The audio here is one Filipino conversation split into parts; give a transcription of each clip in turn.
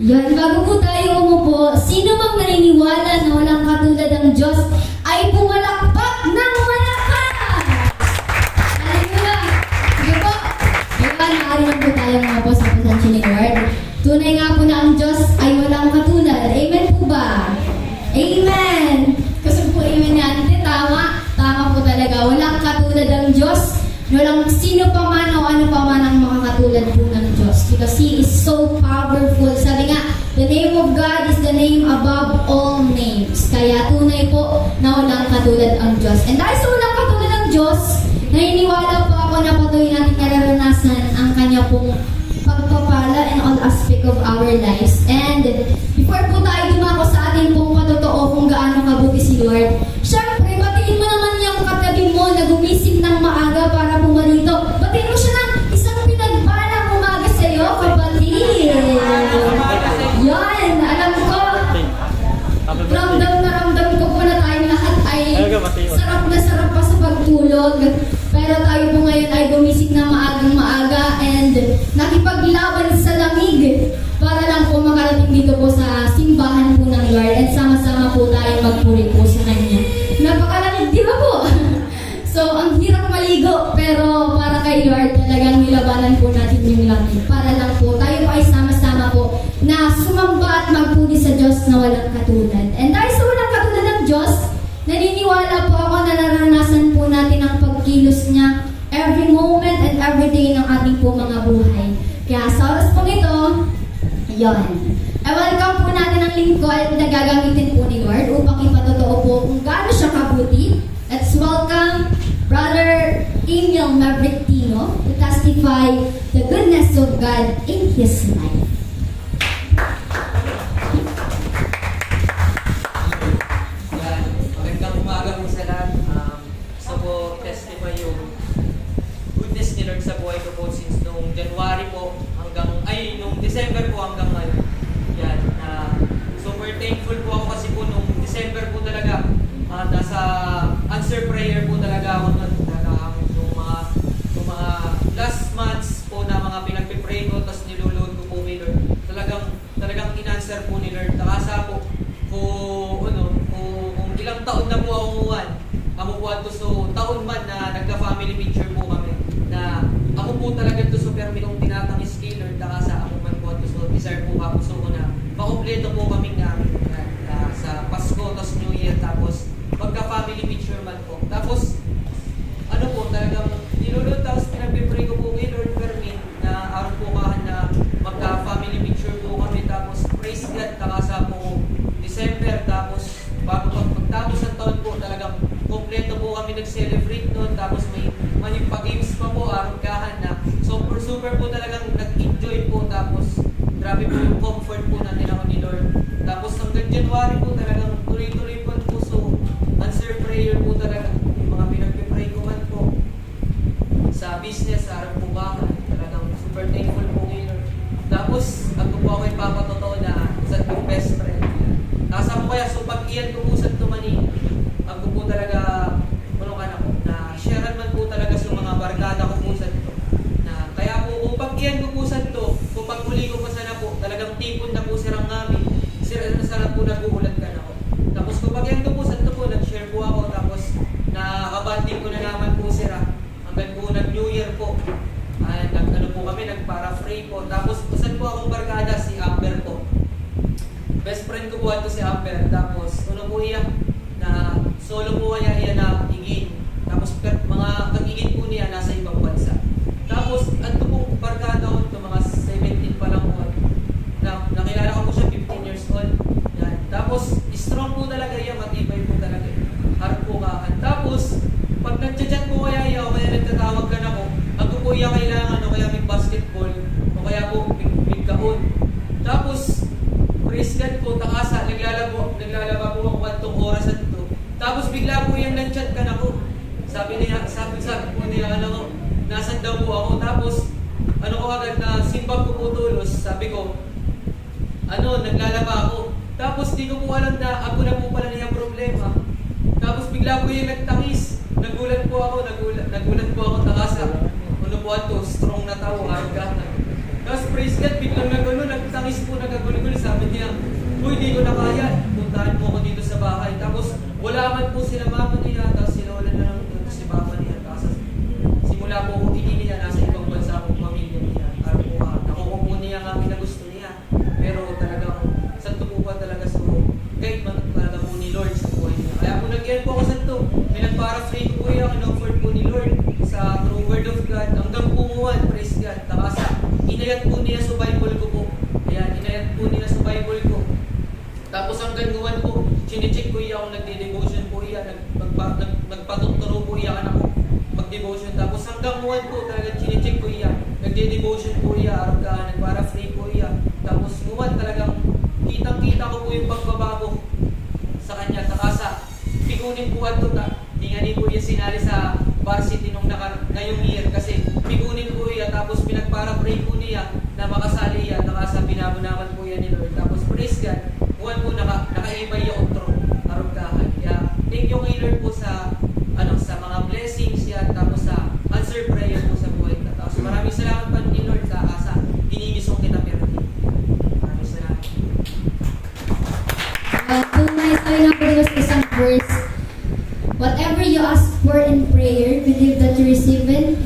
Yan, bago po tayo umupo, sino mang naniniwala na walang katulad ng Diyos ay pumalakpak ng malakas! Hallelujah! Sige po, maaari lang po tayong umupo sa presensya ni Lord. Tunay nga po na ang Diyos ay walang katulad. Amen po ba? Amen! Kasi po amen natin, tama? Tama po talaga. Walang katulad ng Diyos. Walang sino pa man o ano pa man ang makakatulad po ng Diyos. Because He is so powerful. Sabi nga, the name of God is the name above all names. Kaya tunay po na walang katulad ang Diyos. And dahil sa walang katulad ng Diyos, naniniwala po ako na patuloy natin nararanasan ang Kanya pong pagpapala in all aspect of our lives. And before po tayo dumako sa atin pong patotoo kung gaano kabuti si Lord, syempre, batiin mo naman yung katabi mo na gumising ng maaga para pumarito. Batiin mo siya ng isang pinagbalang umaga sa iyo, kapatid. Yan, alam ko, ramdam na ramdam ko po na tayo lahat ay sarap na sarap pa sa pagtulog. Pero tayo po ngayon ay gumising na maagang maaga and nakipaglaban sa lamig para lang po makarating dito po sa simbahan po ng Lord at sama-sama po tayo magpuri po sa Kanya. Napakalamig, di ba po? So, ang hirap maligo, pero para kay Lord, talagang nilabanan po natin yung lamig. Para lang po, tayo po ay sama-sama po na sumamba at magpuri sa Diyos na walang katulad. And dahil sa walang katulad ng Diyos, naniniwala po ako na naranasan po natin ang pagkilos niya every moment and every day ng ating po mga buhay. Kaya sa oras po ito, yon. I-welcome po natin ang lingkod at nagagamitin po ni Lord upang ipatotoo po kung gaano siya kabuti. Let's welcome Brother Emil Mavrictino to testify the goodness of God in his life. Magandang umaga po sa lahat. Gusto ko testify yung goodness ni Lord sa buhay ko po since nung January po nung December po hanggang ngayon. Yan. Super thankful po ako kasi po nung December po talaga nasa answer prayer po talaga ako nun. Yung mga last months po na mga pinagpipray ko tapos nilulod ko po kay Lord. Talagang in-answer po ni Lord. Nakasa po kung ilang taon na po ako po ato so taon man na nagka-family picture po kami na ako po talaga to so permi kong tinatangis kay Lord nakasa ako man po ato so desire po ako so ko na makompleto po kaming namin sa Pasko tapos New Year tapos pagka-family picture man po tapos ano po talagang nilulod tapos pinagpipray ko po kay Lord permi na araw po kahan na magka-family picture po kami tapos praise God nakasa po December tapos bago pagtapos ng taon po talagang kompleto po kami nag-celebrate noon tapos may pag-games pa po arangkahan na super po talagang nag-enjoy po tapos grabe po yung comfort po natin ako ni Lord tapos hanggang January po talagang tuloy-tuloy po ang puso answer prayer po talaga yung mga pinagpipray ko man po sa business sa araw po baka talagang super thankful po kay Lord tapos ako po ako ipapatotoo na sa yung best friend nasa mo kaya so pag iyan ko po sa tumani ako po talaga na sharean man po talaga sa mga barkada ko po sa ito na kaya po kung pag iyan ko po sa ito kung pagmuli ko pa sana po talagang tipon na po sirang ngamin sana po nag-uulat ka na ako tapos kung pag iyan ko po sa ito po nag-share po ako tapos nakabanding ko na naman po sira hanggang po nag-New Year po ano po kami nag-paraphrase po tapos saan po akong barkada si Amber po best friend ko po ito si Amber tapos po iya na solo po kaya iya na igin tapos mga kag-igin po niya nasa ibang bansa tapos ato po barkada ko ito mga 17 pa lang po na nakilala ko po siya 15 years old yan. Tapos strong po talaga iya matibay po talaga hard po kahan tapos pag nag-chat po kaya iya o kaya nagtatawag ka na po ako po iya kailangan o kaya may basketball o kaya po big kahon tapos praise God po, takasa, naglalaba po ako katong oras at ito. Tapos bigla po yung nag-chat ka na ko. Sabi po niya, nasan daw po ako. Tapos, ko agad na simbag ko po tulos. Sabi ko, naglalaba ako. Tapos di ko po alam na ako na po pala niya problema. Tapos bigla po yung nagtangis. Nagulat po ako, kuha to, strong na tao, arugatan. Tapos praise God, biglang nagano, nagtangis po, nagagulgul, sabi niya, uy, di ko na kaya, puntahan mo ako dito sa bahay. Tapos wala man po sila mama niya, tapos sila wala na lang doon si papa niya. Tapos simula po kung tingin niya, nasa ibang bansa akong pamilya niya. Araw po, nakuha po niya kami na gusto niya. Pero talagang, santo po ba talaga so, kahit man talaga po ni Lord sa buhay niya. Kaya po nag-end po ako santo, may nagpara-free ko po yan, in-offer po ni Lord sa true word of God, hanggang pumuwan, praise God. Takasa, inayat po niya sa Bible ko po. Ayan, inayat po niya sa Bible ko. Tapos hanggang guwan po, chine-check ko iya kung nagde-devotion po iya, nagpatuturo po iya anak ko mag-devotion. Tapos hanggang guwan po, talaga chine-check ko iya, nagde-devotion po iya, araw nagpara-free po iya. Tapos guwan talagang kitang-kita ko po yung pagbabago sa kanya. Takasa, pigunin po ato ta. Di nga din po iya sinali sa varsity nung ngayong year kasi pigunin po iya, tapos pinagpara-pray po niya na makasali iya. Takasa, binabunaman po iya ni Lord. Tapos praise God, buwan po nakaibay yung outro, arugdahan. Kaya thank you kay Lord po sa sa mga blessings yan, tapos sa answer prayer po sa buhay ka. Tapos maraming salamat pa ni Lord sa dinigisong kita pero maraming salamat. Tunay tayo na po dito sa isang verse. Whatever you ask for in prayer, believe that you receive it,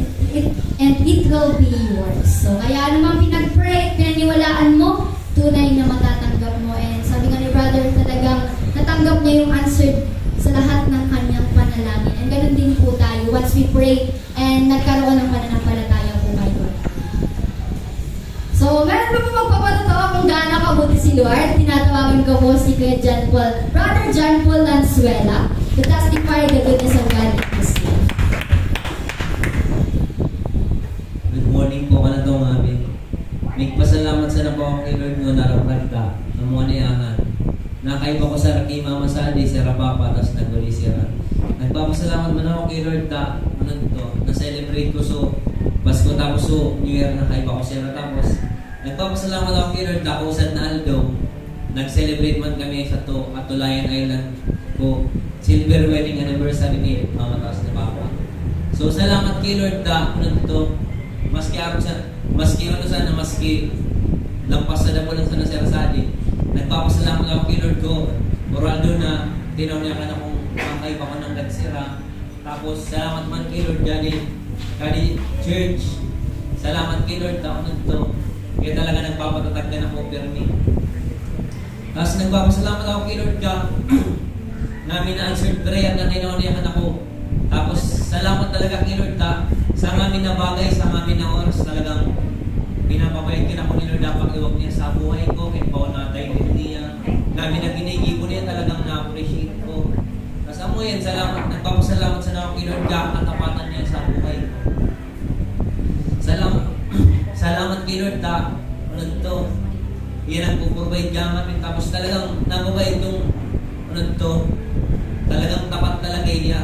and it will be yours. So, kaya naman pinag-pray, pinaniwalaan mo, tunay na matatanggap mo. And sabi nga ni brother, talagang natanggap niya yung answer sa lahat ng kanyang panalangin. And ganun din po tayo once we pray and nagkaroon ng pananampalataya po kay Lord. So, meron pa po magpapatotoo kung gaano kabuti si Lord. Tinatawagan ko po si Kuya John Paul, Brother John Paul Lanzuela, to testify the goodness of God in his life. Good morning po ka na itong amin. Nagpasalamat sa nabawa kay Lord nga narapagta ng mga niyangan. Nakaiba ko sa Raki Mama Sadi, si Rapapa, tapos naguli siya. Nagpapasalamat man ako kay Lord na-celebrate ko so Pasko tapos so New Year nakaiba ko siya. Tapos nagpapasalamat ako kay Lord na kusad na Aldo. Nag-celebrate man kami sa Atulayan Island ko silver wedding anniversary ni Mama tapos ni Papa. So salamat kay Lord na maski lampas sa damo lang sa nasirasadi. Nagpapasalamat ako kay Lord ko. Oraldo na tinaw niya ka na kung makaiba ko ng nagsira. Tapos salamat man kay Lord Kadi Church. Salamat kay Lord na kaya talaga nagpapatatag ka na po permi. Tapos nagpapasalamat ako kay Lord ka namin na-answered prayer na tinaw niya ka na ko. Tapos salamat talaga kay Lord ka sa amin na bagay, sa amin na oras talagang pinapabayad ka na ko ni Lord na pag-iwag niya sa buhay ko, kahit pa natay din niya. Namin na ginigibo niya talagang na-appreciate ko. Tapos amo yan, salamat, nagpapasalamat sa na kay Lord ka katapatan niya sa buhay ko. Salamat kay Lord ka, yan ang puprovide ka namin. Tapos talagang nababay itong talagang tapat talaga niya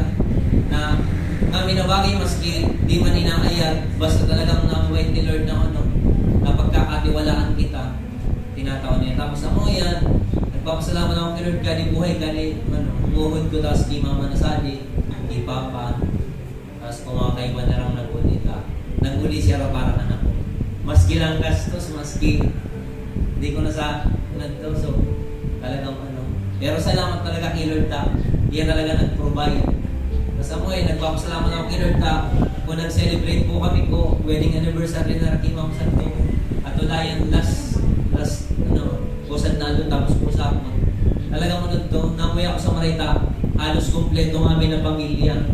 na kami na bagay maski di man inaayat basta talagang nababay ni Lord na na pagkakatiwalaan kita, tinatawa niya. Tapos ako yan, nagpapasalamat ako kay Lord gani buhay, gani umuhod ko, tapos di Mama Nasadi, di Papa, tapos kumakaiba na lang nag-uli siya para anak ko. Maski lang gastos, maski hindi ko na sa so talagang pero salamat talaga kay Lord ta, yan talaga nag-provide. Tapos ako nagpapasalamat ako kay Lord ta, kung nag-celebrate po kami ko wedding anniversary na Raki Mama Santo Atulayan last kusad na doon tapos pusapon. Talagang namuya ako sa Marita, halos kumpleto kami ng pamilya.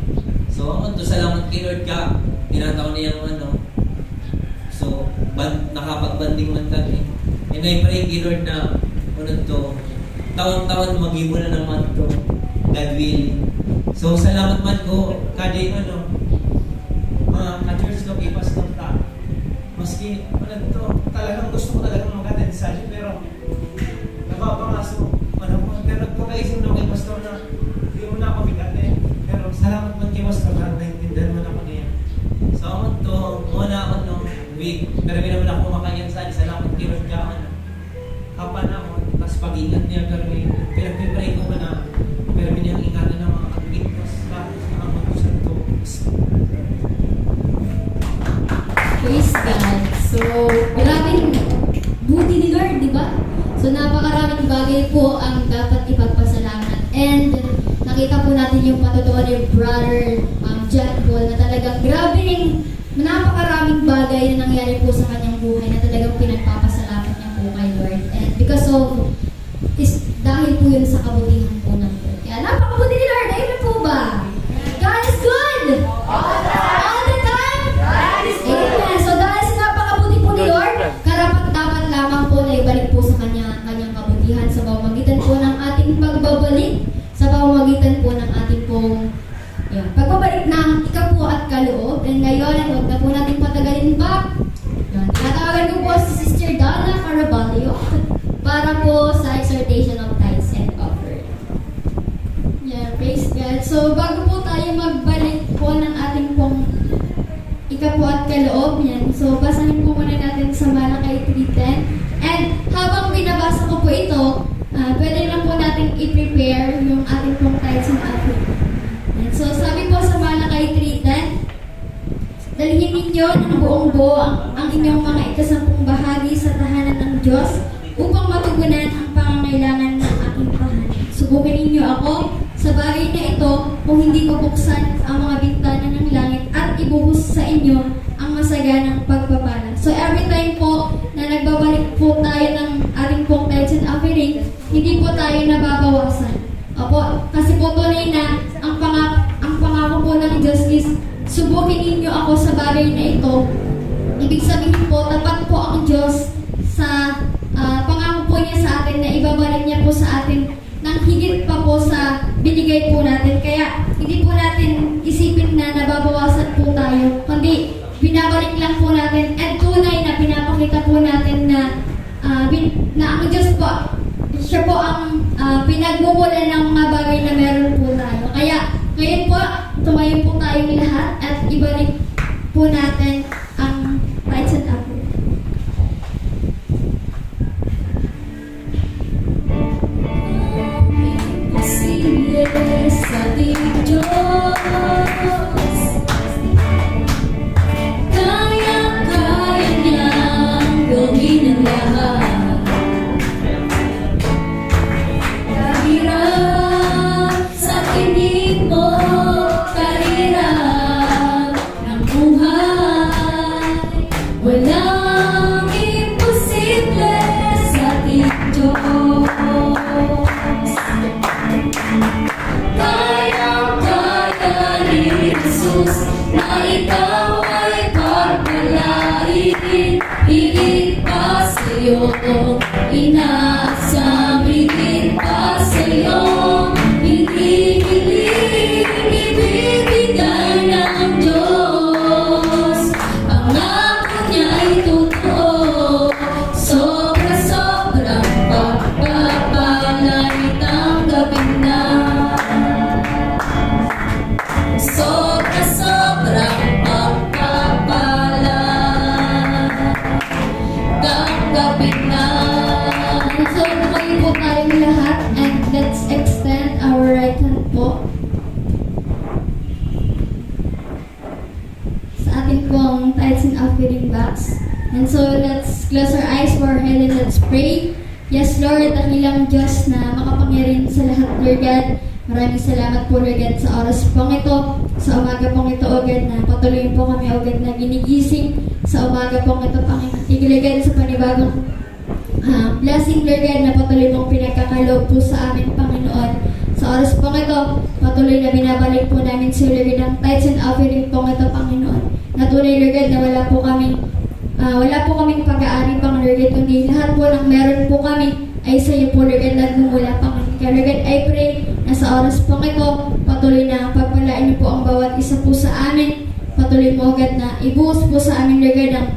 So salamat kay Lord ka, tinataon niyang so nakapagbanding man kami. And I pray kay Lord na taon-taon mag-ibo na naman to, God willing. So salamat man ko kadi mga ka-church ko kay Pastor ta. Maski talagang gusto ko talagang mag-attend sa iyo pero nababangaso pero nagpakaisip na kay Pastor na hindi mo na ako mag-attend. Pero salamat man kay Pastor na naintindihan mo na ako niya. So muna week pero hindi naman ako kumakain sa salamat kay Lord ka kapan ako tapos pag-ingat niya pero pinag-pray ko na pero niyang ingatan ng mga kapitbahay tapos na ang magpusan to. So, maraming buti ni Lord, di ba? So, napakaraming bagay po ang dapat ipagpasalamat. And nakita po natin yung patutuan ni Brother John Paul na talagang grabing napakaraming bagay na nangyari po sa kanyang buhay na talagang pinagpapasalamat niya po kay Lord. And because of dahil po yun sa kabutihan po ng Lord. Kaya napakabuti ni Lord. Amen po ba? God is good! All the time? Amen. So dahil sa napakabuti po ni Lord, karapat-dapat lamang po na ibalik po sa kanyang kabutihan sa pamamagitan po ng ating pagbabalik, sa pamamagitan po ng ating pong pagbabalik ng ikapu at kaloob. And ngayon, huwag na po natin patagalin pa. Tinatawagan ko po si Sister Donna Caraballo para po sa exhortation of tithes and offering. Yeah, praise God. So, bago po tayo magbalik po ng ating pong ikapu at kaloob, yan. So, basahin po muna natin sa Malakay 3:10. And habang binabasa ko po ito, pwede na po natin i-prepare yung ating pong tithes and offering. And so, sabi po sa Malakay 3:10, dalhin ninyo ng buong buo ang inyong mga ikasampung bahagi sa tahanan ng Diyos upang matugunan ang pangangailangan ng aking tahanan. Subukin ninyo ako sa bagay na ito kung hindi ko buksan ang mga bintana ng langit at ibuhos sa inyo ang masaganang pagpapala. So every time po na nagbabalik po tayo ng ating pong tithes and offering, hindi po tayo nababawasan. Opo, kasi po tunay na ang pangako po ng Diyos is subukin ninyo ako sa bagay na ito. Ibig sabihin po, tapat po ang Diyos sa pangako po niya sa atin na ibabalik niya po sa atin ng higit pa po sa binigay po natin. Kaya hindi po natin isipin na nababawasan po tayo, kundi binabalik lang po natin at tunay na pinapakita po natin na ang Diyos po, siya po ang pinagmumulan ng mga bagay na meron po tayo. Kaya ngayon po, tumayo po tayong lahat at ibalik po natin ang tithes and offering. Imposible sa ating Diyos, kaya-kaya niyang gawin ang lahat. Kahirap sa tinig mo, kahirap ng buhay, walang imposible sa ating Diyos. Kaya-kaya ni Jesus na ikaw ay pagpalain, higit pa sa'yo, inaasam, higit pa sa'yo, hinihiling, ibibigay ng Diyos. Pangako niya ay totoo, sobra-sobrang pagpapala'y tanggapin na. Sobra-sobrang pagpapala, tanggapin na. So, tumayo po tayong lahat and let's extend our right hand po sa ating pong tithes and offering box. And so, let's close our eyes, bow our head, and let's pray. Yes, Lord, dakilang Diyos na makapangyarihan sa lahat, Lord God. Maraming salamat po, Lord God, sa oras pong ito, sa umaga pong ito, O God, na patuloy po kami, O God, na ginigising sa umaga pong ito, Panginoon. Tigil, Lord God, sa panibagong blessing, Lord God, na patuloy pong pinagkakaloob po sa amin, Panginoon. Sa oras pong ito, patuloy na binabalik po namin sa Lord God, ang tithes and offering pong ito, Panginoon. Natunay, Lord God, na wala po kaming pag-aari, Panginoon, Lord God, kundi lahat po ng meron po kami ay sa iyo po, Lord God, nagmumula, Panginoon. Kaya, Lord God, I pray na sa oras po ito, patuloy na pagpalain niyo po ang bawat isa po sa amin. Patuloy mo, God, na ibuhos po sa amin, Lord God, ang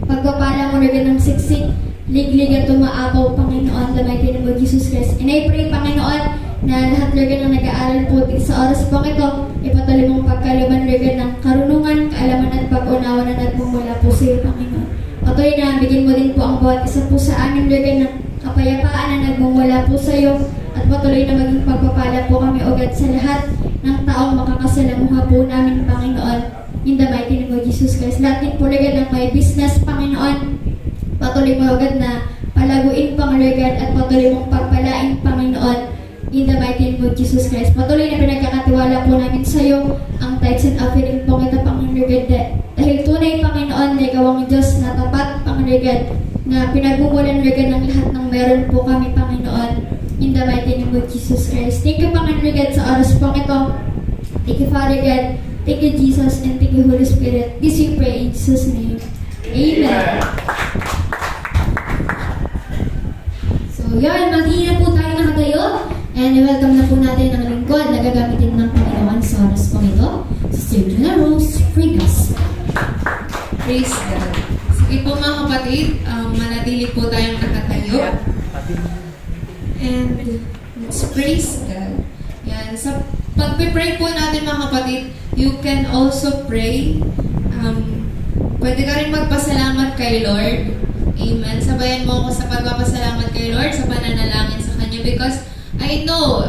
pagpapala mo, Lord God, ng siksik, liglig at tumaapaw, Panginoon, the mighty name of Jesus Christ. And I pray, Panginoon, na lahat, Lord God, na nag-aaral po sa oras po ito, ipatuloy mong pagkaluman, Lord God, ng karunungan, kaalaman at pag-unawa na nagmumula po sa iyo, Panginoon. Patuloy na bigyan mo din po ang bawat isa po sa amin, Lord God, ng kapayapaan na nagmumula po sa iyo. At patuloy na maging pagpapala po kami, O God, sa lahat ng taong makakasalamuha po namin, Panginoon. In the mighty name of Jesus Christ. Lahat din po Lord ng may business, Panginoon. Patuloy mo agad na palaguin, Panginoon, at patuloy mong pagpalain, Panginoon. In the mighty name of Jesus Christ. Patuloy na pinagkakatiwala po namin sa iyo ang tithes and offering po kita, Panginoon. Dahil tunay, Panginoon, na ikaw ang Diyos na tapat, Panginoon, na pinagmumulan ng lahat ng meron po kami, Panginoon. In the mighty name of Jesus Christ. Thank you, Panginoon, sa oras po ito. Thank you, Father God. Thank you, Jesus, and thank you, Holy Spirit. This we pray in Jesus' name. Amen. So, yan. Magiging na po tayo nakatayo. And welcome na po natin ang lingkod na gagamitin ng Panginoon sa oras po ito. Sister Juna Rose, Frigas. Praise God. Sige po mga kapatid, manatili po tayong nakatayo. And let's praise God. Yan. Sa pag-pray po natin mga kapatid, you can also pray. Pwede ka rin magpasalamat kay Lord. Amen. Sabayan mo ako sa pagpapasalamat kay Lord, sa pananalangin sa Kanya. Because I know,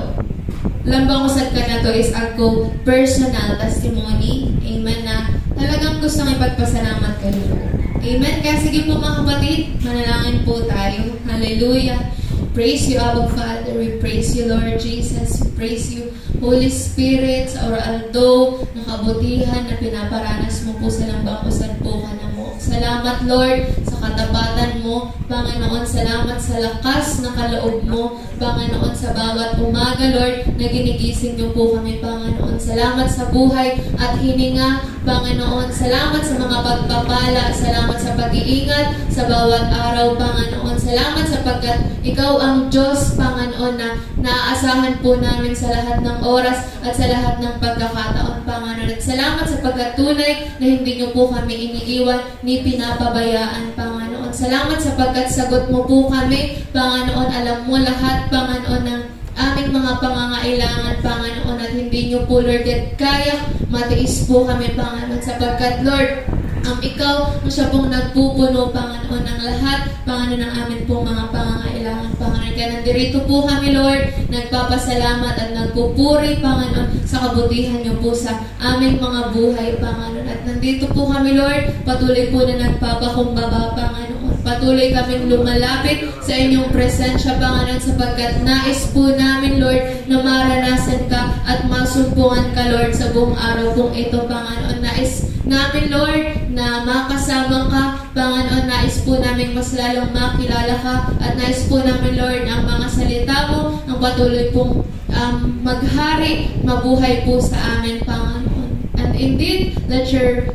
lambang usad ka na to is ako personal testimony. Amen. Na talagang gusto ng ipagpasalamat kay Lord. Amen. Kaya sige po mga kapatid, manalangin po tayo. Hallelujah. Praise you, Abba Father. We praise you, Lord Jesus. We praise you, Holy Spirit, sa although nakabutihan na pinaparanas mo po sa lambang usad po ka na mo. Salamat, Lord, sa katapatan mo. Panginoon, salamat sa lakas na kaloob mo. Panginoon, sa bawat umaga, Lord, na ginigising niyo po kami, Panginoon. Salamat sa buhay at hininga, Panginoon. Salamat sa mga pagpapala. Salamat sa pag-iingat sa bawat araw, Panginoon. Salamat sapagkat ikaw ang Diyos, Panginoon, na naaasahan po namin sa lahat ng oras at sa lahat ng pagkakataon, Panginoon. At salamat sapagkat tunay na hindi niyo po kami iniiwan ni pinapabayaan, Panginoon. Salamat sapagkat sagot mo po kami, Panginoon. Alam mo lahat, Panginoon, ng aming mga pangangailangan, Panginoon, at hindi niyo po, Lord, at kaya matiis po kami, Panginoon, sapagkat, Lord, ikaw ang siya pong nagpupuno, Panginoon, ng lahat, Panginoon, ng amin pong mga pangangailangan, Panginoon. Kaya nandirito po kami, Lord, nagpapasalamat at nagpupuri, Panginoon, sa kabutihan niyo po sa aming mga buhay, Panginoon. At nandito po kami, Lord, patuloy po na nagpapakumbaba, Panginoon. Patuloy kaming lumalapit sa inyong presensya, Panginoon, sapagkat nais po namin, Lord, na maranasan ka at masumpungan ka, Lord, sa buong araw pong ito, Panginoon. Nais namin, Lord, na makasama ka, Panginoon. Nais po namin mas lalong makilala ka at nais po namin, Lord, ang mga salita mo ang patuloy pong maghari, mabuhay po sa amin, Panginoon. And indeed, let your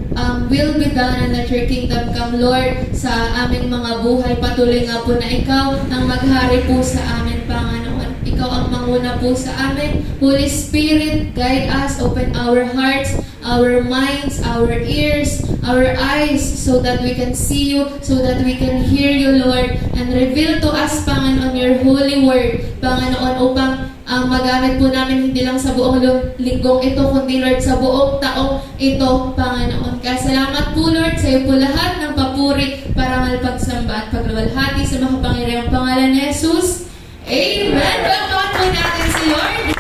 will be done and let your kingdom come, Lord, sa aming mga buhay. Patuloy nga po na ikaw ang maghari po sa amin, Panginoon. Ikaw ang manguna po sa amin. Holy Spirit, guide us, open our hearts, our minds, our ears, our eyes, so that we can see you, so that we can hear you, Lord, and reveal to us, Panginoon, your holy word, Panginoon, upang ang magamit po namin hindi lang sa buong linggong ito, kundi, Lord, sa buong taong ito, Panginoon. Kaya salamat po, Lord, sa iyo po lahat ng papuri, parangal, pagsamba at pagluwalhati sa makapangyarihang pangalan ni Jesus. Amen! Welcome po natin si Lord.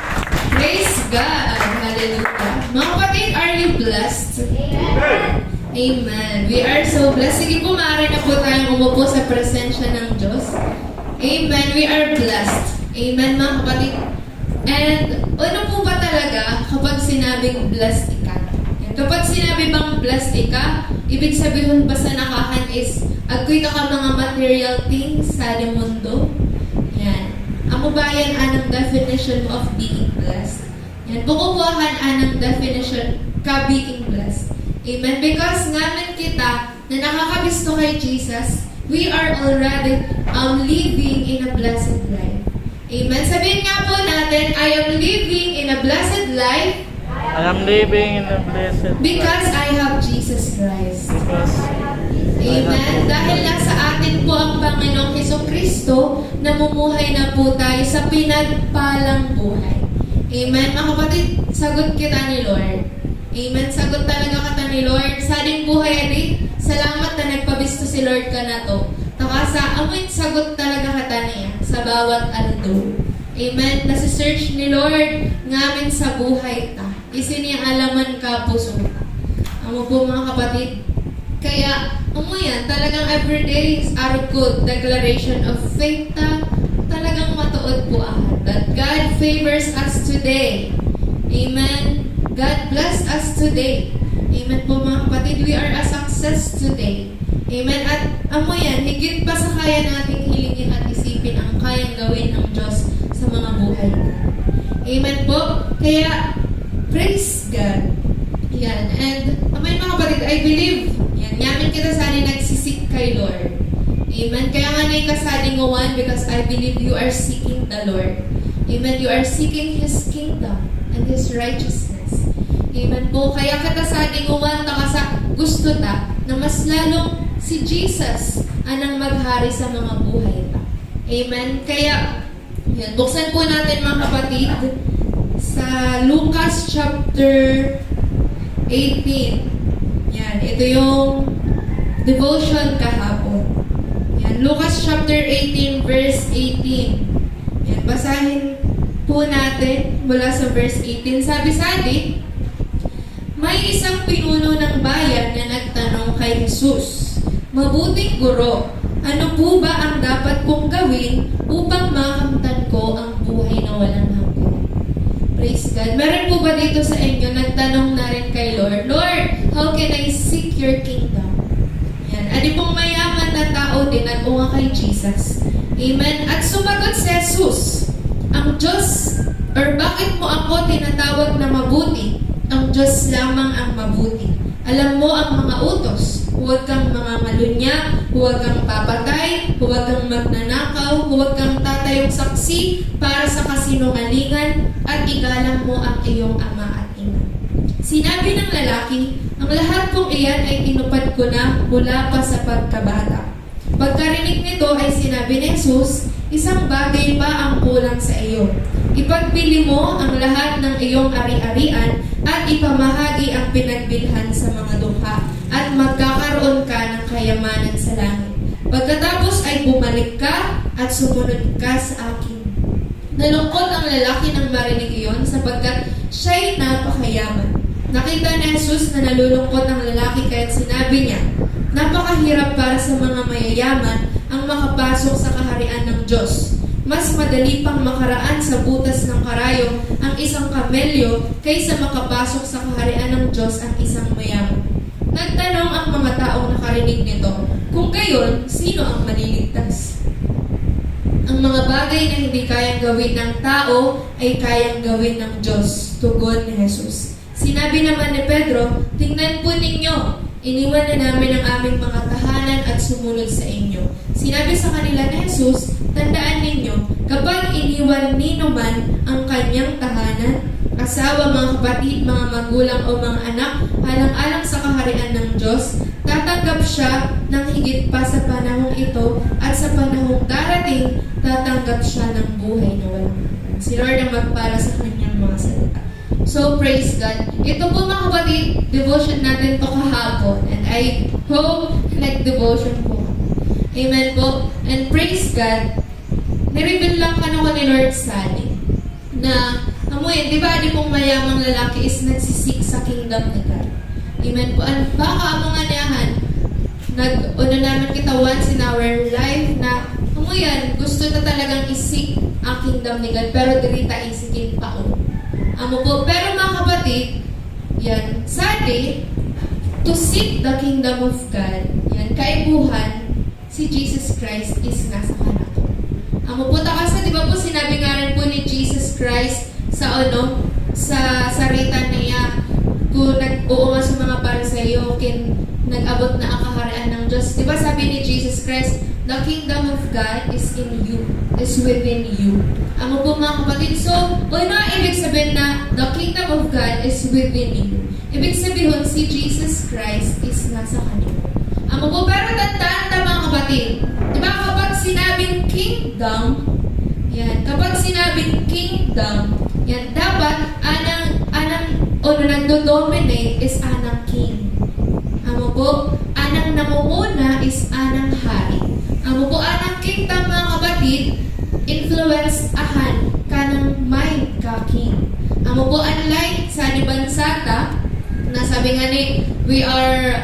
Praise God! Hallelujah! Mga kapatid, are you blessed? Amen! Amen! We are so blessed. Sige po, maaari na po tayong umupo sa presensya ng Diyos. Amen! We are blessed. Amen, mga kapatid. And ano po ba talaga kapag sinabing blessed ka? Kapag sinabi bang blessed ka, ibig sabihin ba sa nakahan is agkoy ka mga material things sa mundo? Yan. Amo ba yan anong definition of being blessed? Yan. Bukukuhaan anong definition ka being blessed. Amen. Because ngayon kita na nakakabisto kay Jesus, we are already living in a blessed life. Amen. Sabihin nga po natin, I am living in a blessed life. I am living in a blessed Because I have Jesus Christ. because Amen. Dahil nasa atin po ang Panginoong Hesukristo, namumuhay na po tayo sa pinagpalang buhay. Amen. Mga kapatid, sagot kita ni Lord. Amen. Sagot talaga kita ni Lord. Sa ating buhay, adi, salamat na nagpabisto si Lord ka na to. Takasa, amoy sagot talaga kita niya sa bawat aldo. Amen. Nasi-search ni Lord ngamin sa buhay ta. Isinialaman ka puso ta. Amo po mga kapatid. Kaya, yan, talagang everyday is our good declaration of faith na talagang matuod po ahad. That God favors us today. Amen. God bless us today. Amen po mga kapatid. We are a success today. Amen. At yan, higit pa sa kaya nating hilingin at isipin ang kayang gawin ng Diyos sa mga buhay natin. Amen po. Kaya, praise God. Yan. And, mga kapatid, I believe, yan, yamin kita sana nagsisik kay Lord. Amen. Kaya nga na ikasading one because I believe you are seeking the Lord. Amen. You are seeking His kingdom and His righteousness. Amen po. Kaya kita sading one sa gusto ta na mas lalong si Jesus anang maghari sa mga buhay ta. Amen. Kaya, yan, buksan po natin mga kapatid sa Lucas chapter 18. Yan, ito yung devotion kahapon. Yan, Lucas chapter 18 verse 18. Yan, basahin po natin mula sa verse 18. Sabi, may isang pinuno ng bayan na nagtanong kay Jesus, "Mabuting guro, ano po ba ang dapat kong gawin upang makamtan ko ang buhay na walang hanggan?" Praise God. Meron po ba dito sa inyo nagtanong na rin kay Lord, "Lord, how can I seek your kingdom?" Yan. Adi pong mayaman na tao din nag-unga kay Jesus. Amen. At sumagot si Jesus, "Ang Diyos, or bakit mo ako tinatawag na mabuti? Ang Diyos lamang ang mabuti. Alam mo ang mga utos. Huwag kang mga malunya, huwag kang papatay, huwag kang magnanakaw, huwag kang tatayong saksi para sa kasinungalingan, at igalang mo ang iyong ama at ina." Sinabi ng lalaki, "Ang lahat kong iyan ay tinupad ko na mula pa sa pagkabata." Pagkarinig nito ay sinabi ni Jesus, "Isang bagay pa ang kulang sa iyo. Ipagbili mo ang lahat ng iyong ari-arian at ipamahagi ang pinagbilhan sa mga dukha at magkakaroon ka ng kayamanan sa langit. Pagkatapos ay bumalik ka at sumunod ka sa akin." Nalungkot ang lalaki nang marinig iyon sapagkat siya'y napakayaman. Nakita ni Jesus na nalulungkot ang lalaki kaya't sinabi niya, "Napakahirap para sa mga mayayaman ang makapasok sa kaharian ng Diyos. Mas madali pang makaraan sa butas ng karayom ang isang kamelyo kaysa makapasok sa kaharian ng Diyos ang isang mayaman." Nagtanong ang mga taong nakarinig nito, "Kung gayon, sino ang maliligtas?" Ang mga bagay na hindi kayang gawin ng tao ay kayang gawin ng Diyos, tugon ni Jesus. Sinabi naman ni Pedro, "Tingnan po ninyo, iniwan na namin ang aming mga tahanan at sumunod sa inyo." Sinabi sa kanila ni Jesus, "Tandaan ninyo, kapag iniwan nino man ang kanyang tahanan, asawa, mga kapatid, mga magulang o mga anak, alang-alang sa kaharian ng Diyos, tatanggap siya ng higit pa sa panahong ito at sa panahong darating, tatanggap siya ng buhay na walang hanggan." Si Lord ang magpala sa kanyang mga salita. So, praise God. Ito po mga kapatid, devotion natin to kahapon. And I hope nag-devotion po. Amen po. And praise God, nireveal lang ka ko ni Lord Sally na, amoy, di ba, di pong mayamang lalaki is nagsisik sa kingdom ni God. Amen po. And baka mga niyahan, nag-una naman kita once in our life na, amoy yan, gusto na talagang isik ang kingdom ni God, pero dirita isikin pa o. Amo po. Pero mga kapatid, yan, sadi, to seek the kingdom of God, yan, kaibuhan, si Jesus Christ is nasa kanato. Amo po, takasa, di ba po, sinabi nga rin po ni Jesus Christ sa sa sarita niya, kung nag-uunga sa mga Pariseo, nag-abot na ang kaharian ng Diyos. Di ba sabi ni Jesus Christ, the kingdom of God is in you, is within you. Amo po mga kapatid, so, ibig sabihin na the kingdom of God is within you. Ibig sabihin, si Jesus Christ is nasa kanila. Amo po, pero tandaan mga kapatid, di ba kapag sinabing kingdom, yan, kapag sinabing kingdom, yan, dapat nagdo-dominate is anang king. Amo po, anang namumuna is anang hari. Amo po, anang kingdom mga kapatid, influence ahan kanang mind ka king. Amo po, unlike sa libansata, na sabi nga ni we are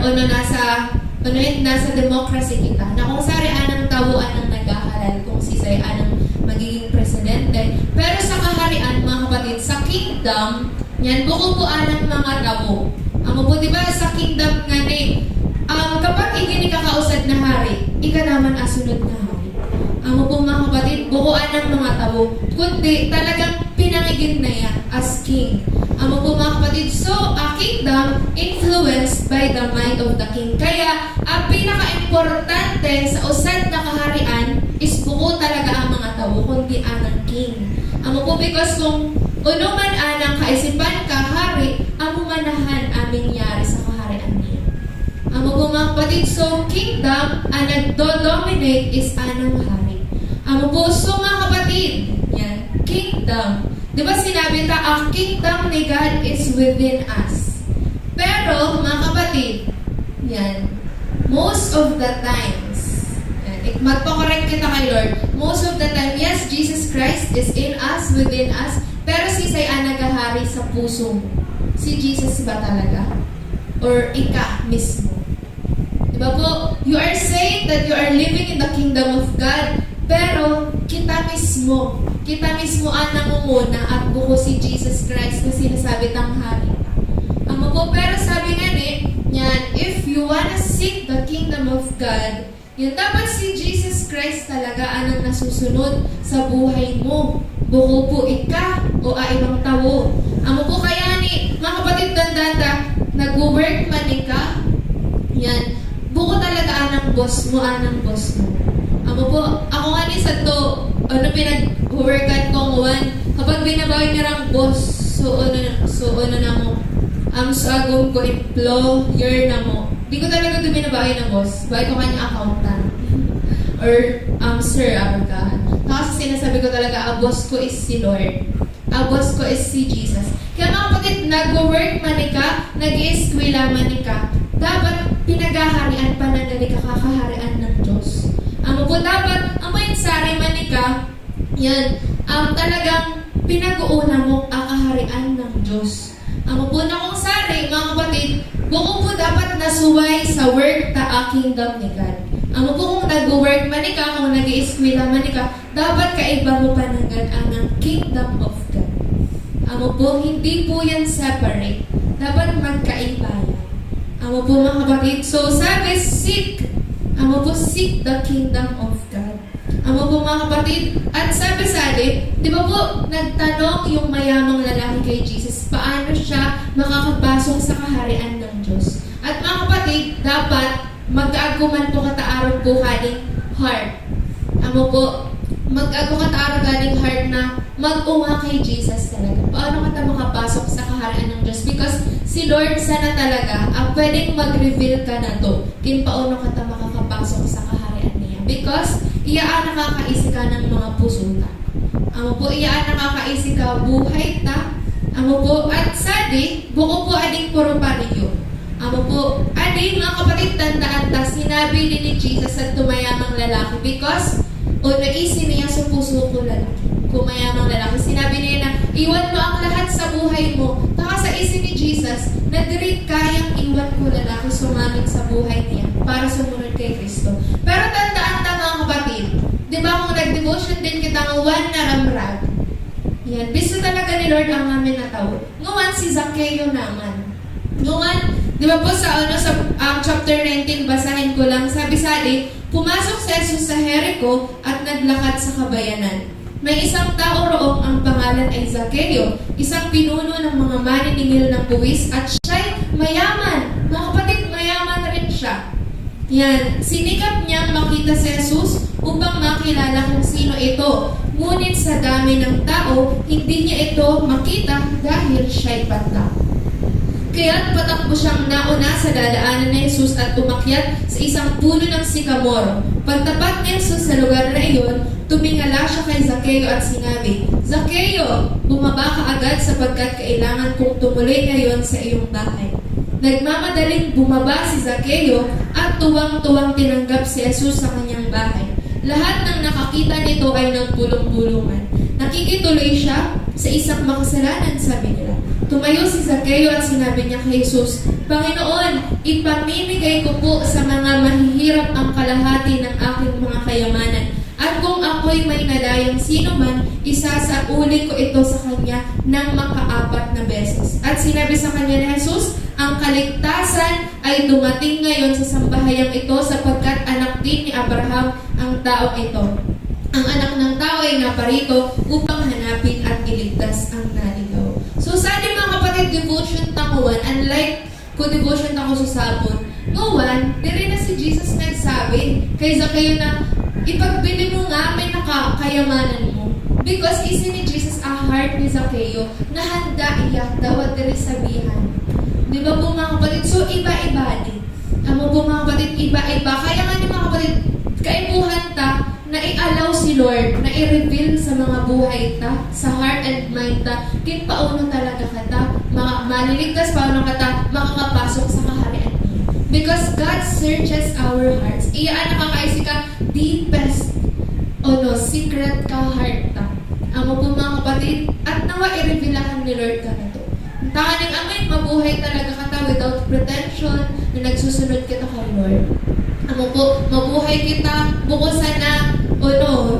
nasa democracy kita na kung sari anang tawuan ang naghahalal kung sisay anang magiging presidente. Pero sa kaharian, mga kapatid, sa kingdom, yan, buko-buan ang mga tabo. Amo po, di ba, sa kingdom nga ni, kapag ikini kakausad na hari, ika naman asunod na hari. Amo po, mga kapatid, bukuan ng mga tabo, kundi talagang pinangigin na yan as king. Amo po, mga kapatid, so, a kingdom influenced by the might of the king. Kaya, ang pinaka-importante sa usad na kaharian is buko talaga ang mga tabo, kundi anang king. Amo po, because kung uno man anang kaisipan ka, hari, amo manahan aming yari sa kaharian niya. Amo po, mga kapatid, so, kingdom, ang nagdo-dominate is anang hari. Amo po, so, mga kapatid, yan, kingdom. Di ba sinabi ta, ang kingdom ni God is within us. Pero, mga kapatid, yan, most of the times, yan, magpakorek kita kay Lord, most of the time, yes, Jesus Christ is in us, within us, pero sisay ang nagahari sa puso mo. Si Jesus ba talaga? Or ika mismo? Di ba po, you are saying that you are living in the kingdom of God, pero kita mismo ang nangunguna at buko si Jesus Christ na sinasabi tang hari. Amo po, pero sabi nga yan, if you wanna seek the kingdom of God, yun dapat si Jesus Christ talaga anang nasusunod sa buhay mo. Buko po ika o ibang tao. Amo po kaya mga kapatid, tandata, nag-work man ika, yan, buko talaga anang boss mo. Amo po, ako nga sa to, pinag-workan kong one, kapag binabawi niya ang boss, so na mo, so agong ko employer na mo. Di ko talaga ito binabawi ng boss, bahay ko kanya accountant. Or, sir, ka. Kasi sinasabi ko talaga, boss ko is si Lord. Boss ko is si Jesus. Kaya mga kapatid, nag-work man ka, nag-i-eskwela man ka, dapat pinagaharian pa na gali kakaharian ng Diyos. Amo po dapat, ang may sari man ka, yan, talagang pinag-uuna mo ang kaharian ng Diyos. Amo po na kung sari, mga kapatid, buko po dapat nasuway sa work ta kingdom ni God. Amo po kung nag-work man ka, kung nag-i-eskwela man ka, dapat kaiba mo pananggan ang kingdom of God. Amo po, hindi po yan separate. Dapat magkaiba yan. Amo po mga kapatid, so sabi, seek the kingdom of God. Amo po mga kapatid, at sabi di ba po, nagtanong yung mayamang lalaki kay Jesus, paano siya makakapasok sa kaharian ng Diyos. At mga kapatid, dapat mag-aaguman po kataarog po kaning heart. Amo po, mag-aago kataarog kaning heart na mag-unga kay Jesus talaga. Paano ka makapasok sa kaharian ng Diyos? Because si Lord sana talaga, pwedeng mag-reveal ka na to, paano ka makakapasok sa kaharian niya. Because, iyaan nakakaisi ka ng mga puso ta. Amo po, iyaan nakakaisi ka buhay ta. Amo po, at buko po ading puro pariyo. Amo po, mga kapatid, tandaan ta, sinabi din ni Jesus at tumayamang lalaki because, naisi niya sa puso ko lalaki. Kumayamang lalaki. Sinabi niya na, iwan mo ang lahat sa buhay mo. Taka sa isi ni Jesus, na diri kayang iwan ko lalaki sumamit sa buhay niya para sumunod kay Kristo. Pero tandaan ta mga kapatid, di ba kung nag-devotion din kita ng one na ramrag, yan, bisto talaga ni Lord ang amin na tao. Ngawan si Zacchaeus naman. Ngawan, di ba po sa chapter 19, basahin ko lang, sabi pumasok si Jesus sa Jericho at naglakad sa kabayanan. May isang tao roong ang pangalan ay Zacchaeus, isang pinuno ng mga maniningil ng buwis at siya'y mayaman. Mga kapatid, mayaman rin siya. Yan, sinikap niyang makita si Jesus upang makilala kung sino ito. Ngunit sa dami ng tao, hindi niya ito makita dahil siya'y patla. Kaya't patakbo siyang nauna sa dadaanan ni Jesus at umakyat sa isang puno ng sikamoro. Pagtapat ni Jesus sa lugar na iyon, tumingala siya kay Zacchaeus at sinabi, Zacchaeus, bumaba ka agad sapagkat kailangan kong tumuloy ngayon sa iyong bahay. Nagmamadaling bumaba si Zacchaeus at tuwang-tuwang tinanggap si Jesus sa kanyang bahay. Lahat ng nakakita nito ay nagpulong-pulungan. Nakikituloy siya sa isang makasalanan, sabi nila. tumayo si Zaccheo at sinabi niya kay Jesus, Panginoon, ipamimigay ko po sa mga mahihirap ang kalahati ng aking mga kayamanan. At kung ako'y may nadayang sino man, isasauli ko ito sa kanya ng makaapat na beses. At sinabi sa kanya ni Jesus, ang kaligtasan ay dumating ngayon sa sambahayang ito sapagkat anak din ni Abraham ang taong ito. Ang anak ng tao ay naparito upang hanapin at iligtas ang naligaw. So sa ating mga kapatid, devotion tanguan, unlike kung devotion tango sa sabon, ngawan, diri na si Jesus nagsabi kay Zaccheo na ipagbili mo nga may nakakayamanan mo. Because isi ni Jesus ang heart ni Zaccheo na handa iyak daw at diri sabihan. Di ba po mga kapatid? So iba-iba din. Amo po mga kapatid, iba-iba. Kaya nga ni mga kapatid, kaibuhan ta na i-allow si Lord na i-reveal sa mga buhay ta, sa heart and mind ta, kin paano talaga kata, maliligtas paano kata, makakapasok sa kaharian niya. Because God searches our hearts. Iyaan nakakaisi ka, deepest, secret ka heart ta. Amo po mga kapatid, at nawa i-revealahan ni Lord ka na to. Takaning amin, mabuhay talaga kata without pretension na nagsusunod kita kay Lord. Amo po, mabuhay kita bukusan na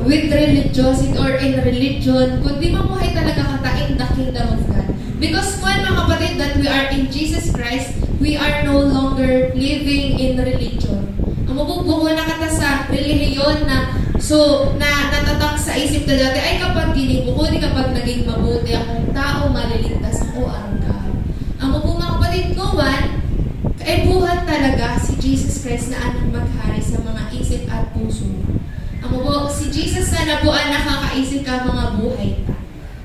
with religiosity or in religion, kundi mabuhay talaga kata in the kingdom of God. Because when mga kapatid that we are in Jesus Christ, we are no longer living in religion. Amo po, buko na kata sa relihiyon na natatak sa isip na dati, ay kapag ginibuko, di kapag naging mabuti akong tao, maliligtas ako ang God. Amo po mga kapatid, ay buhat talaga si Jesus Christ na anong maghari sa mga isip at puso. Amo po, si Jesus na po ang nakakaisip ka mga buhay ta.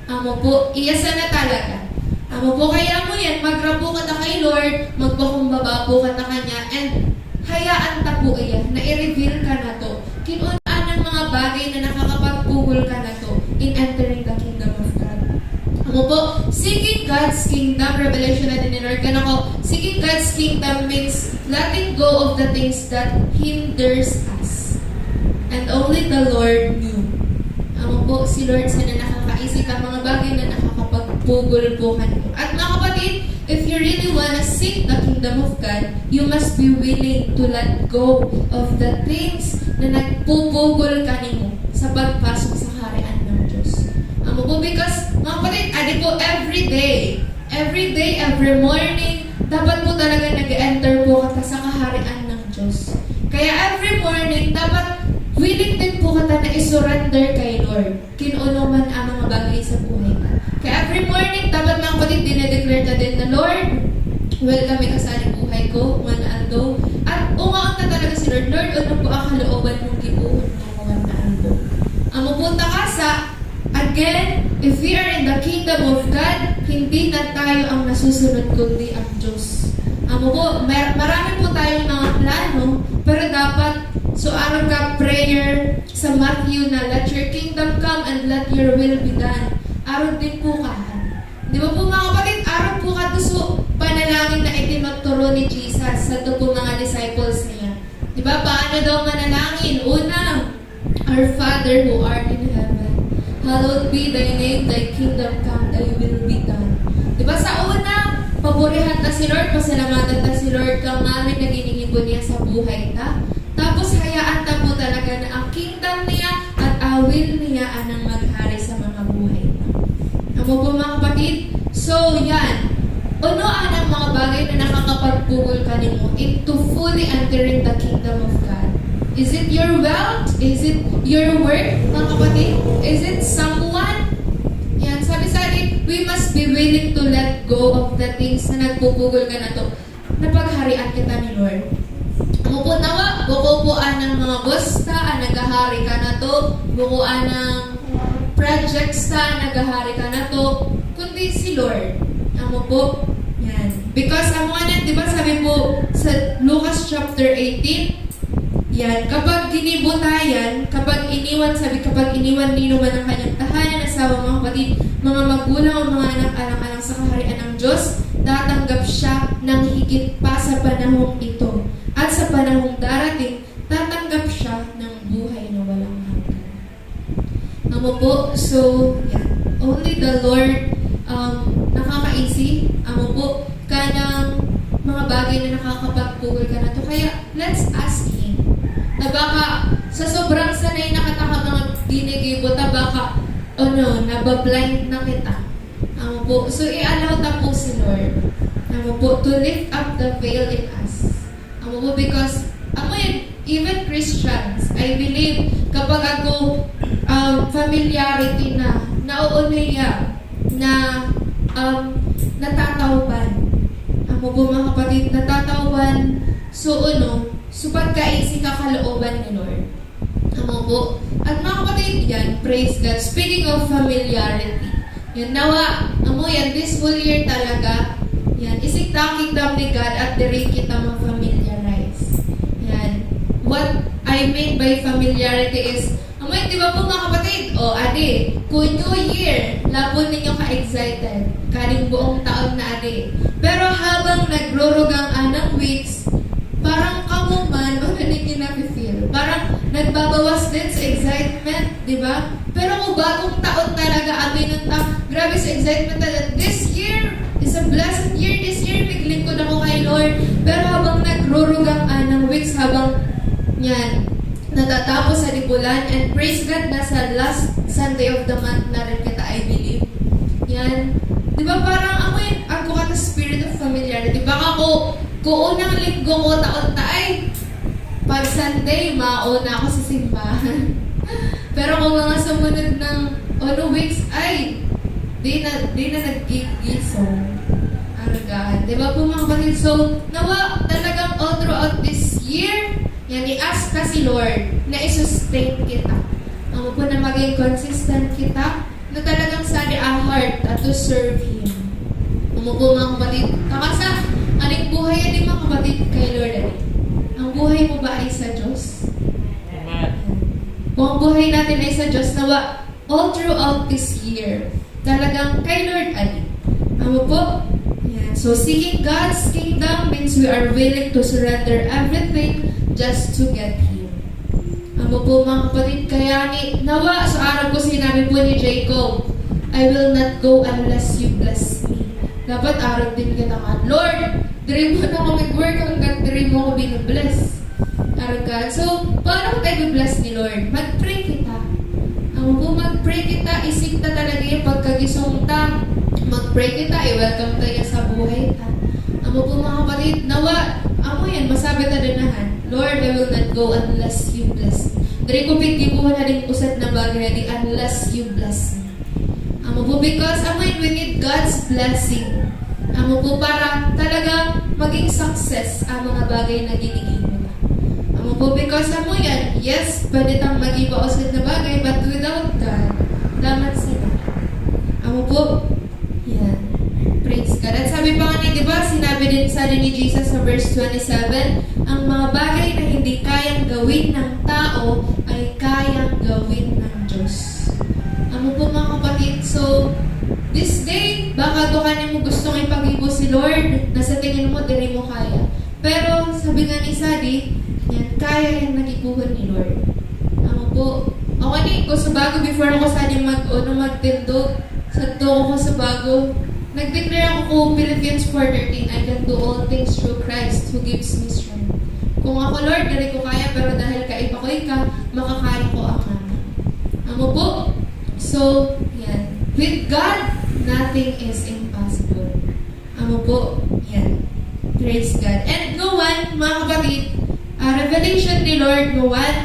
Amo po, iyasa na talaga. Amo po, kaya mo yan, magrapo ka ta kay Lord, magpakumbaba po ka ta kanya, and hayaan ta po iyan, na i-reveal ka na to. Kinunaan ng mga bagay na nakakapagpugol ka na to in entering the kingdom of God. Amo po, seeking God's kingdom, revelation natin ni Lord, kanako, seeking God's kingdom means letting go of the things that hinders us. And only the Lord knew. Amo po, si Lord sana nakakaisip ang mga bagay na nakakapagpugol po kanito. At mga kapatid, if you really wanna seek the kingdom of God, you must be willing to let go of the things na nagpupugol kanimo sa pagpasok sa kaharian ng Diyos. Amo po, because mga kapatid, adi po every day, every morning, dapat po talaga nag-enter po kata sa kaharian ng Diyos. Kaya every morning, dapat willing din po kata na isurrender kay Lord. Kinuno man ang mga bagay sa buhay ka. Kaya every morning, dapat mga kapatid, dinedeclare ta din na Lord, welcome ka sa buhay ko, man aldo. At ungaon na talaga si Lord, Lord, ano po ang kalooban mong gibuhon mo, man aldo. Amo punta ka sa, again, if we are in the kingdom of God, hindi na tayo ang nasusunod kundi ang Diyos. Amo po, marami po tayong mga plano, pero dapat araw ka prayer sa Matthew na let your kingdom come and let your will be done. Araw din po ka. Di ba po mga kapatid, araw po ka so panalangin na itinuturo ni Jesus sa po mga disciples niya. Di ba paano daw manalangin? Una, our Father who art in heaven, hallowed be thy name, thy kingdom come, thy will be done. Di ba sa una, paborihan ta si Lord, pasalamatan ta si Lord kang mamin na ginigibon niya sa buhay ta. Tapos hayaan ta po talaga na ang kingdom niya at will niya anang maghari sa mga buhay. Amo po mga kapatid, so yan, ano ang mga bagay na nakakapagpugol ka nimo into fully entering the kingdom of God? Is it your wealth? Is it your work, mga kapatid? Is it someone? Yan, sabi sa atin, we must be willing to let go of the things na nagpupugol ka na to, na pagharian kita ni Lord. Amo po nawa, bukuan ng mga boss ta, nagahari ka na to, bukuan ng projects ta, nagahari ka na to, kundi si Lord. Amo po, yan. Because amo nga di ba sabi po sa Lucas chapter 18, yan, kapag ginibutayan, kapag iniwan nino man ang kanyang tahanan, asawa, mga kapatid, mga magulang o mga anak, alang-alang sa kaharian ng Diyos, tatanggap siya ng higit pa sa panahong ito. At sa panahong darating, tatanggap siya ng buhay na walang hanggan. Amo po, so, yeah. Only the Lord nakakaisi dinigibo ta baka, nabablind na kita. Amo po, so i-allow ta po si Lord. Amo po, to lift up the veil in us. Amo po, because, even Christians, I believe, kapag ako, familiarity na, nauunaya, na, natatawban. Amo po mga kapatid, natatawban, so pagkaisi kakalooban ni Lord. Amo po. At mga kapatid, yan, praise God. Speaking of familiarity, yan, nawa, yan, this whole year talaga, yan, isig takikdam ni God at diri kita ma-familiarize. Yan. What I mean by familiarity is, di ba po mga kapatid, kung New Year, labon ninyo ka-excited, kaning buong taon na Pero habang nagrurugang anang weeks, parang kamuman, nanin na-feel. Parang nagbabawas din sa excitement, di ba? Pero kung bagong taon talaga, grabe sa excitement talaga. This year is a blessed year. This year, naglingkod ako kay Lord. Pero habang nagrurugang anang weeks, habang natatapos sa libulan, and praise God, nasa last Sunday of the month na rin kita, I believe. Yan. Di ba parang ako ka na spirit of familiarity. Baka kung unang linggo ko taon-taay, pag Sunday, mauna ako sa simbahan. Pero kung mga sumunod ng weeks, di na nag-gigisong. God. Di ba po mga kapatid? So, nawa talagang all throughout this year, i-ask ka si Lord na i-sustain kita. Ang po na maging consistent kita, na talagang sali ang heart to serve Him. Ang po mga kapatid, kakasa, aning buhay yan mga kapatid kay Lord Ang buhay mo ba ay sa Diyos? Amen. Kung ang buhay natin ay sa Diyos, nawa all throughout this year, talagang kay Lord Ang po, yan. So seeking God's kingdom means we are willing to surrender everything just to get Him. Amo po mga kapatid, kaya nawa sa araw ko sinabi po ni Jacob, I will not go unless you bless me. Dapat araw din kita ka, Lord, dream mo na ako mag-work hanggang dream mo ako binabless. Araw ka. So, paano tayo bless ni Lord? Mag-pray kita. Amo po, mag-pray kita, isip ta talaga yung pagkagisong ta. Mag-pray kita, i-welcome tayo sa buhay ta. Amo po mga kapatid, nawa, masabi ta dinahan, Lord, I will not go unless you bless me. Dari ko pigdi po na rin usad na bagay na unless you bless me. Amo po, because we need God's blessing. Amo po, para talagang maging success ang mga bagay na ginigin mo. Amo po, because yes, pwede tang mag-iba usad na bagay, but without God, damat sila. Amo po, yan. Praise God. At sabi pa nga di ba, sinabi din sa ni Jesus sa verse 27, ang mga bagay na hindi kayang gawin ng tao ay kayang gawin ng Diyos. Amo po mga kapatid, so, this day, baka doon mo gustong ipag-ibo si Lord, na sa tingin mo, diri mo kaya. Pero, sabi nga ni Sadi, yan, kaya yung nagibuhan ni Lord. Amo po, ako ko sa bago, before ako Sadi magtindog, sa ko sa bago, nag-declare ako Philippians 4:13, I can do all things through Christ who gives me strength. Kung ako, Lord, dali ko kaya, pero dahil kaiba ko makakaya ko ang Amo po. So, yan. With God, nothing is impossible. Amo po. Yan. Praise God. And no one, mga kapatid, revelation ni Lord, no one,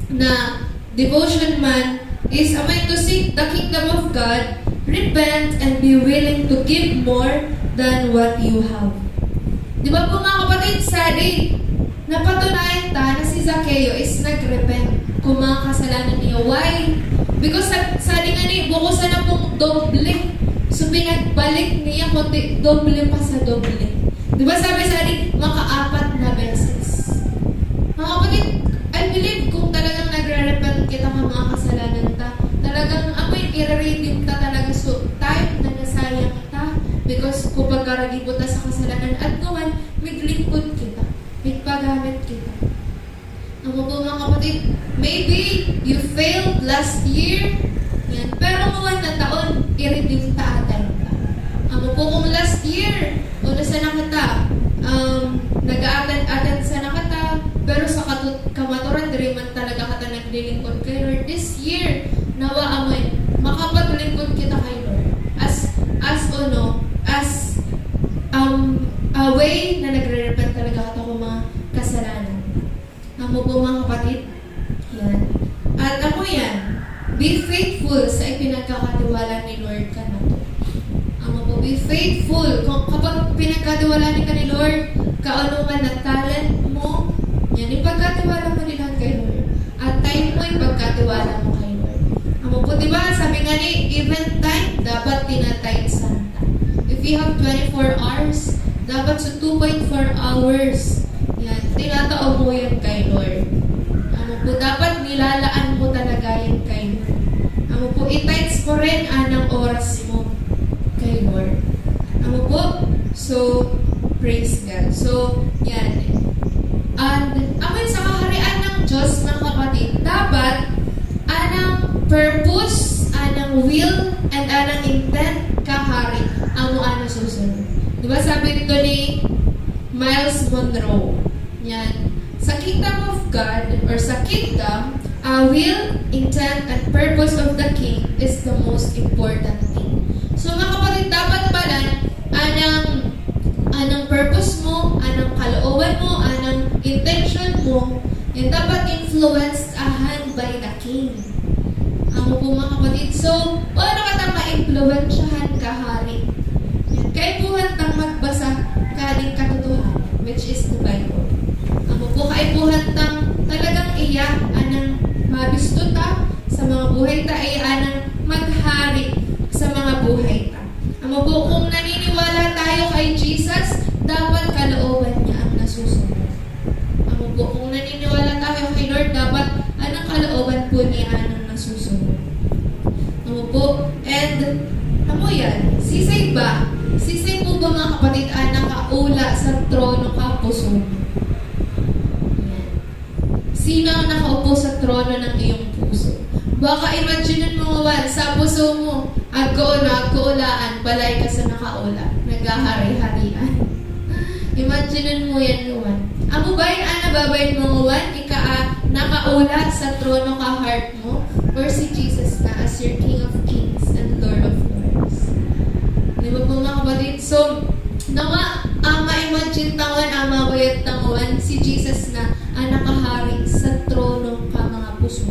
na devotion man, is to seek the kingdom of God, repent, and be willing to give more than what you have. Di ba po mga kapatid, Sadi, napatunayan ta na si Zacchaeus is nag-repent kung mga kasalanan niya. Why? Because Sadi nga bukusan na pong doble. So pinagbalik niya kundi doble pa sa doble. Di ba sabi Sadi, maka-4 na beses. Mga kapatid, I believe kung talagang nagre-repent kita ng mga kasalanan ta, talagang i-redeem ta talaga. So, time na nasayang ta because kung pagkaragi po ta sa kasalanan at naman, miglingkod kita. Migpagamit kita. Ang mga mga kapatid, maybe you failed last year, yan, pero mga na taon, i-redeem ta atay ta. Ang po kung last year, o nasa nakata, nag-a-attend sa nakata, pero sa kamaturan, diri man talaga kata naglilingkod kay Lord. This year, kasalanan. Amo po mga kapatid. Yan. At ako yan, be faithful sa ipinagkakatiwala ni Lord ka na to. Amo po, be faithful. Kung kapag pinagkatiwala ni ka ni Lord, kaunungan na talent mo, yan, ipagkatiwala mo nila kay Lord. At time mo, ipagkatiwala mo kay Lord. Amo po, di ba, sabi nga ni, even time, dapat tinatayt santa. If you have 24 hours, dapat sa 2.4 hours, yan, tinatao mo yan kay Lord. Amo po, dapat nilalaan mo talaga yan kay Lord. Amo po, itights mo rin anang oras mo kay Lord. Amo po, so, praise God. So, yan. And, amin sa kaharian ng Diyos, mga kapatid, dapat anang purpose, anang will, and anang intent kahari ang ano susunod. Diba sabi dito ni Miles Monroe, yan, sa kingdom of God, or sa kingdom, will, intent, and purpose of the king is the most important thing. So mga kapatid, dapat pala, anang purpose mo, anang kalooban mo, anang intention mo, yan dapat influenced by the king. Amo po mga kapatid. So, paano ka tang ma-influensyahan kahari? Yan, kaya buhat tang magbasa kaning katotohanan, which is the Bible. Amo po kay buhat tang talagang iya anang mabisto ta sa mga buhay ta ay anang maghari sa mga buhay ta. Amo po kung naniniwala tayo kay Jesus, dapat kalooban niya ang nasusunod. Amo po kung naniniwala tayo kay Lord, dapat anong kalooban po niya ang nasusunod. Amo po, and amo yan, sisay ba? Sisay po ba mga kapatid nakaula sa trono ka puso mo? Yan. Sino ang nakaupo sa trono ng iyong puso? Baka imagine mo nga sa puso mo, agkaulaan, balay ka sa nakaula, naghahari-harian. Imagine mo yan nuwan. Amo ba yung babayin mo nuwan, nakaula sa trono ka heart mo, or si Jesus na as your King of Kings and Lord of Lords? Di ba po mga kapatid? So, nawa, ma-imagine tawan, mabuyat tanguan, si Jesus na nakahari sa trono ka mga puso.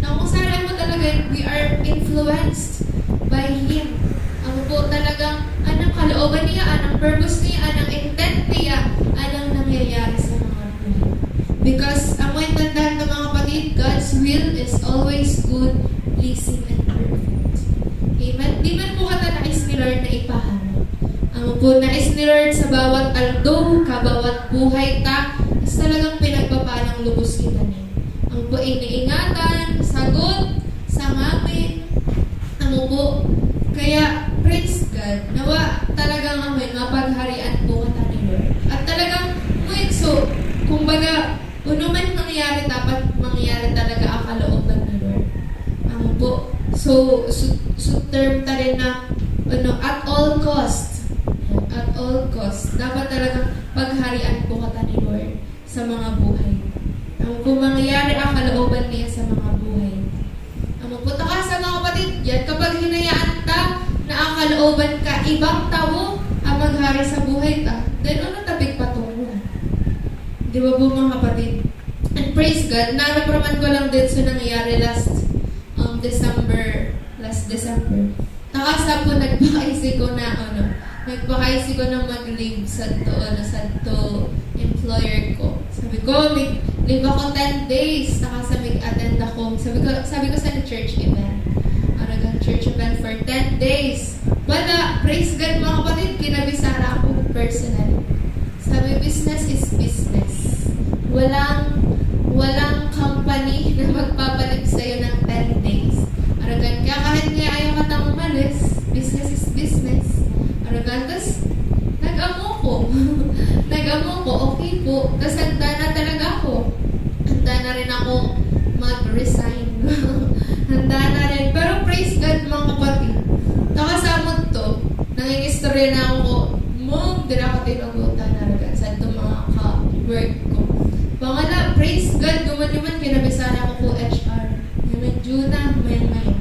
Na kung saan mo talaga, we are influenced by Him. Ano po talagang, anong kalooban niya, anong purpose niya, anong intent niya, anong nangyayari sa mga buhay. Because, ang mga tandaan ng mga kapatid, God's will is always good, pleasing, and perfect. Amen? Di man po nais ni Lord na ipahanap. Ang po nais ni Lord sa bawat aldo, kabawat buhay ta, is talagang pinagpapalang lubos kita niya. Ang po iniingatan, sagot, sangamin, ano po. Kaya, praise God, nawa talagang amin, mapagharian po kita ni Lord. At talagang, so, kumbaga, ano man nangyari, dapat mangyari talaga ang kalooban ni Lord. Ano po, so term ta rin na, at all cost, dapat talagang pagharian po kita ni Lord sa mga buhay. Kung mangyayari ang kalooban niya sa mga buhay. Punta ka sa mga kapatid, yan kapag hinayaan ta na ang kalooban ka, ibang tao ang maghari sa buhay ta, then ano tabig patunguhan? Di ba po mga kapatid? And praise God, narapraman ko lang din sa nangyayari last December. Nakasa po, nagpakaisi ko na mag-leave sa to employer ko. Sabi ko, leave ako 10 days. Nakasa mag-attend ako. Sabi ko sa church event. Aragang church event for 10 days. Wala, praise God mga kapatid, kinabisara ako personally. Sabi, business is business. Walang company na magpapalit sa'yo ng 10 days. Aragan ka, kahit nga ayaw ka nang umalis, business is business. Aragan, tas nag-amo ko, okay po. Tas handa na talaga ako. Handa na rin ako mag-resign. Handa na rin. Pero praise God mga kapatid. Nakasamot to, nangingistorya na ako, Mom, di na ako tinagutan na rin. Saan itong mga ka-work ko. Pangala, praise God, duman-duman, kinabisana ako po HR. Medyo na, mayan-mayan.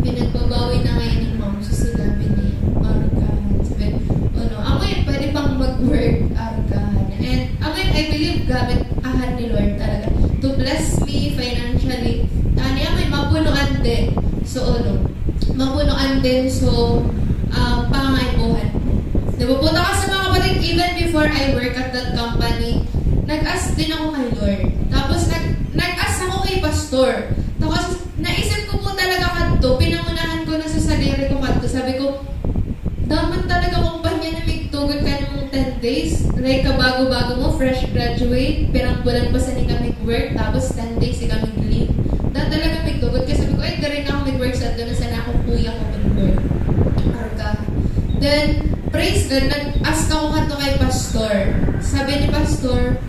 Pinagbabawi na ngayon ni Mom, susugabi niya. Argahan. Sabi, ako yun, pwede pang mag-work, argahan. And, ako yun, I gamit ahan ni Lord talaga to bless me financially. Kanya may mapunuan din. So, mapunuan din. So, pangaibuhan. Napupunta ka sa mga kapatid, even before I work at that company, nag-ask din ako kay Lord. Tapos, nag-ask ako kay Pastor. Tapos, naisip ko po talaga kadto, pinangunahan ko na sa sarili ko kadto. Sabi ko, dapat talaga kumpanya na may tugod ka ng 10 days. Like, kabago-bago mo, fresh graduate, pirang bulan pa sa ni kami work, tapos 10 days si kami leave. Dapat talaga may tugod. Kasi sabi ko, ay, darin ako mag-work sa doon na sana akong kuya ko mag-work. Arka. Then, praise God, nag-ask ako kanto kay Pastor. Sabi ni Pastor,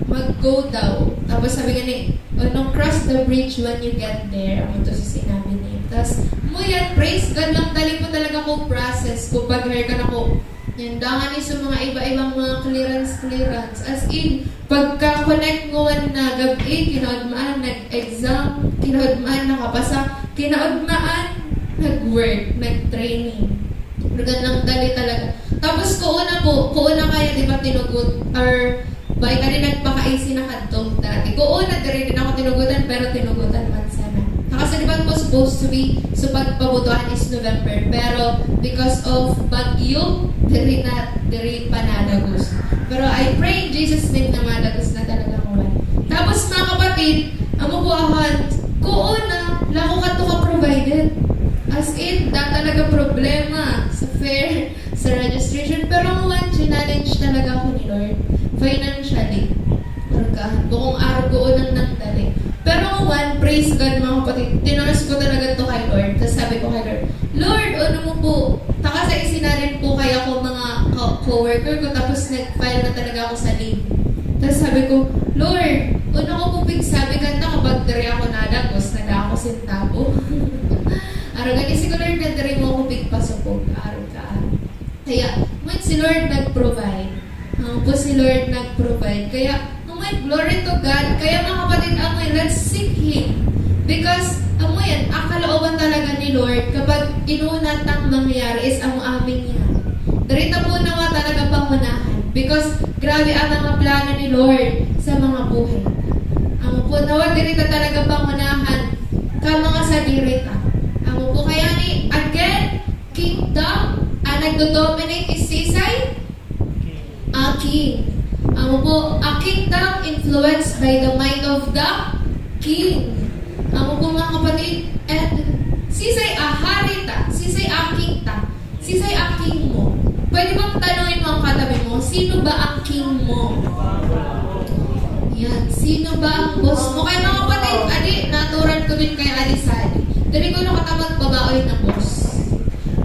mag-go daw. Tapos sabi nga ni, don't cross the bridge when you get there. Ang ito sa sinabi niya. Tapos, mo yan, praise God lang, dali po talaga ko process ko pag-hire ka na ko. Yan, dangan sa mga iba-ibang mga clearance. As in, pagka-connect mo na gabi, kinaudmaan, nag-exam, kinaudmaan, nakapasa, kinaudmaan, nag-work, nag-training. Ganang dali talaga. Tapos, kuuna kaya, di ba, tinugot, or, bay ka rin nagpaka-easy na kadto dati. Kuuna, din ako tinugutan, pero tinugutan man sana. Kasi di ba po supposed to be, so pagpabutuan is November, pero because of bagyo, diri pa nadagos. Pero I pray in Jesus' name na madagos na talaga mo. Tapos mga kapatid, ang mabuahan, kuuna, lako ka to ka-provided. As in, talaga problema sa fare, sa registration. Pero one challenge talaga ako ni Lord. Financially. Kung araw ko unang nagdali. Pero one, praise God mga kapatid, tinaras ko talaga to kay Lord. Tapos sabi ko kay Lord, ano mo po? Taka sa isinalin po kaya ko mga co-worker ko. Tapos nag-file na talaga ako sa leave. Tapos sabi ko, Lord, ano ko po pigsabi ganda kapag dari ako nadagos, nada ako sintabo. Araw gani si Lord na dari mo ako pigpasok araw ka. Kaya, when si Lord nag-provide, po si Lord nag-provide. Kaya, glory to God. Kaya mga kapatid, let's seek Him. Because, yan, ang kalooban talaga ni Lord, kapag inunatang mangyayari is ang amin niya. Darita po nawa talaga pangunahan. Because, grabe ang mga plano ni Lord sa mga buhay. Ang po nawa, darita talaga pangunahan ka mga sadirita. Ang po kaya ni, again, kingdom, ang nagdo-dominate is sisay? A king. A kingdom influenced by the mind of the king. Po mga kapatid, and sisay a harita, sisay a king ta, sisay a king mo. Pwede bang tanungin mo ang katabi mo, sino ba ang king mo? Yan, sino ba ang boss mo? Kaya mga kapatid, natural ko din kay Alisali. Dari ko nakatamag babaoy na boss.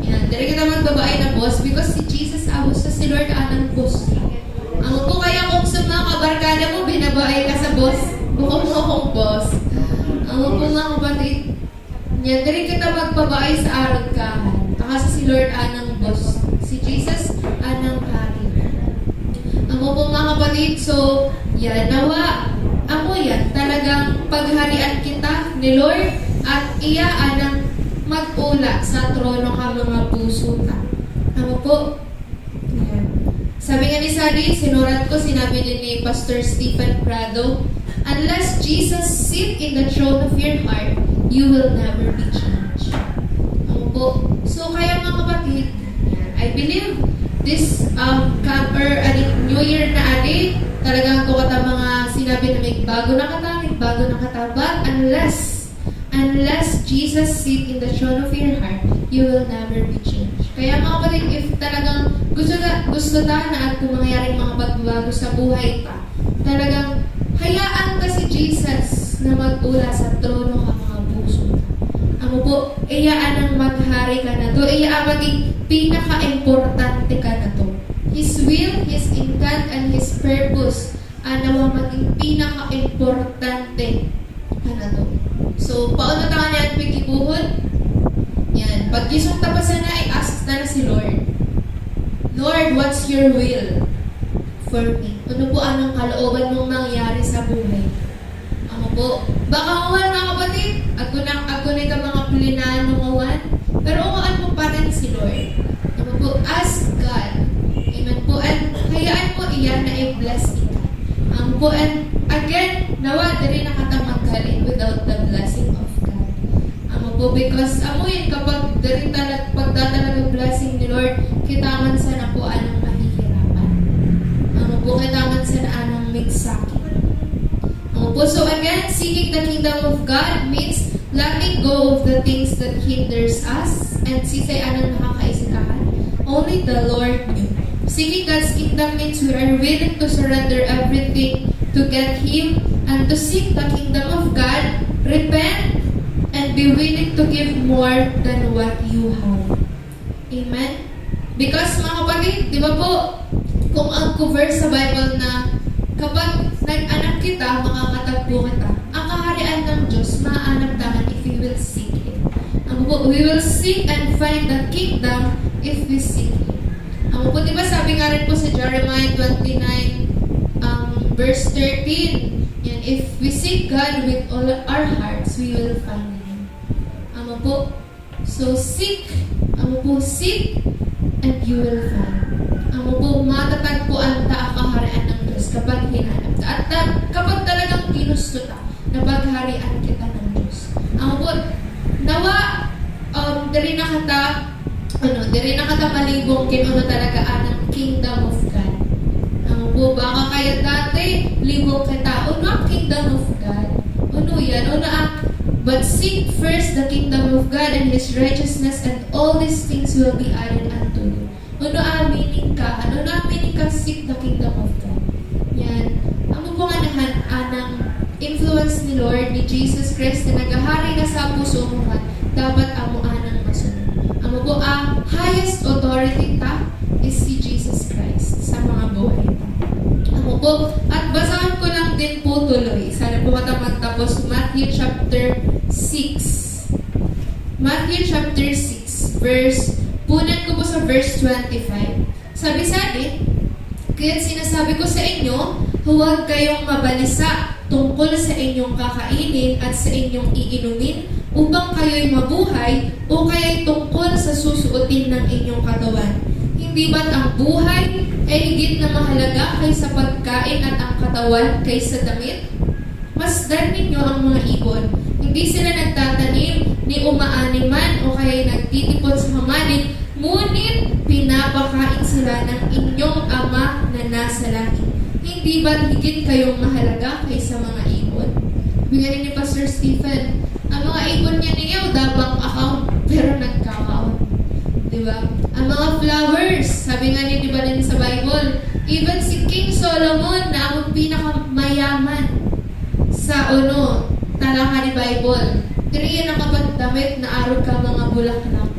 Yan, dari kita magbabaoy na boss because si Jesus abos sa si Lord anang boss. Po kaya kung sa mga kabarkada mo, binabae ka sa boss. Bukong mo akong boss. Po mga kapatid, yan, dari kita magbabae sa aragkahan. Kasi si Lord anang boss. Si Jesus anang hari. Po mga kapatid, so, yan, nawa, yan, talagang pagharian kita ni Lord at iya anang mag-ula sa trono ka mga puso ta. Po, yan. Sabi nga ni Sadi, sinurat ko, sinabi din ni Pastor Stephen Prado, unless Jesus sit in the throne of your heart, you will never be changed. Po. So, kaya mga kapatid, I believe this New Year na talagang ko kata mga sinabi na may bago na kata, but unless Jesus sit in the throne of your heart, you will never be changed. Kaya mga kapatid, if talagang gusto ta na at kung mangyaring mga pagbabago sa buhay pa, talagang hayaan ka si Jesus na mag-ula sa trono ka mga puso. Po, iyaan ang maghari ka na to. Iyaan maging pinaka-importante ka na to. His will, His intent, and His purpose nawa maging pinaka-importante ka na to. So, paano tayo niyan pigibuhon? Yan. Pag isang tapasan na, i-ask na si Lord. Lord, what's your will for me? Ano po anong kalooban mong mangyari sa buhay? Po, baka uwan mga kapatid, ako na ka mga plinano uwan, pero uwan mo pa rin si Lord. Po, ask God. Amen po. And hayaan po iyan na i-bless kita. Po, and again, nawa, diri nakatamagkalin without the blessing of God. Po, because yun, kapag diri pagdadalagang blessing ni Lord, kitaman sa na po anong mahihirapan. Po, kitaman sa na anong migsakit. Po, so again, seeking the kingdom of God means letting go of the things that hinders us and sisay anong nakakaisikahan. Only the Lord knew. Seeking God's kingdom means we are willing to surrender everything to get Him and to seek the kingdom of God, repent, and be willing to give more than what you have. Amen? Because mga kapatid, di ba po, kung ang verse sa Bible na kapag nag-anak kita, makakatagpo kita, ang kaharian ng Diyos, maaanap naman if we will seek it. We will seek and find the kingdom if we seek it. Po, di ba sabi nga rin po sa Jeremiah 29, verse 13, yan, if we seek God with all our hearts, we will find Him. Po, so seek, seek, and you will find. Po, matatagpuan ta ang kaharian ng Diyos kapag hinanap ta. At kapag talagang ginusto ta, na pagharian kita ng Diyos. Po, nawa, diri na kata malibong kinuno talaga ang kingdom of God. Po, baka kaya dati, libong kita, ang kingdom of God. Yan, but seek first the kingdom of God and His righteousness, and all these things will be added unto you. Aminin ka? Seek the kingdom of God. Yan. Po nga anang influence ni Lord, ni Jesus Christ, na nagahari na sa puso mo man, dapat anang masunod. Po, ang highest authority ta is si Jesus Christ sa mga buhay ta. Po, at basahan ko lang din po tuloy. Sana po matapos Matthew chapter 6. Matthew chapter 6, punan ko po sa verse 25. Sabi, kaya't sinasabi ko sa inyo, huwag kayong mabalisa tungkol sa inyong kakainin at sa inyong iinumin upang kayo'y mabuhay o kaya'y tungkol sa susuotin ng inyong katawan. Hindi ba't ang buhay ay higit na mahalaga kaysa pagkain at ang katawan kaysa damit? Masdan ninyo ang mga ibon. Hindi sila nagtatanim ni umaani man o kaya'y nagtitipon sa hamanin, ngunit pinapakain sila ng inyong Ama na nasa langit. Hindi ba't higit kayong mahalaga kaysa mga ibon? Bigyan ni Pastor Stephen, ang mga ibon niya niyo, dabang account, pero nagkakaon. Diba? Ang mga flowers, sabi nga ni diba din sa Bible, even si King Solomon na ang pinakamayaman sa talaka ni Bible. Diri yan ang kapagdamit na araw ka mga bulaklak.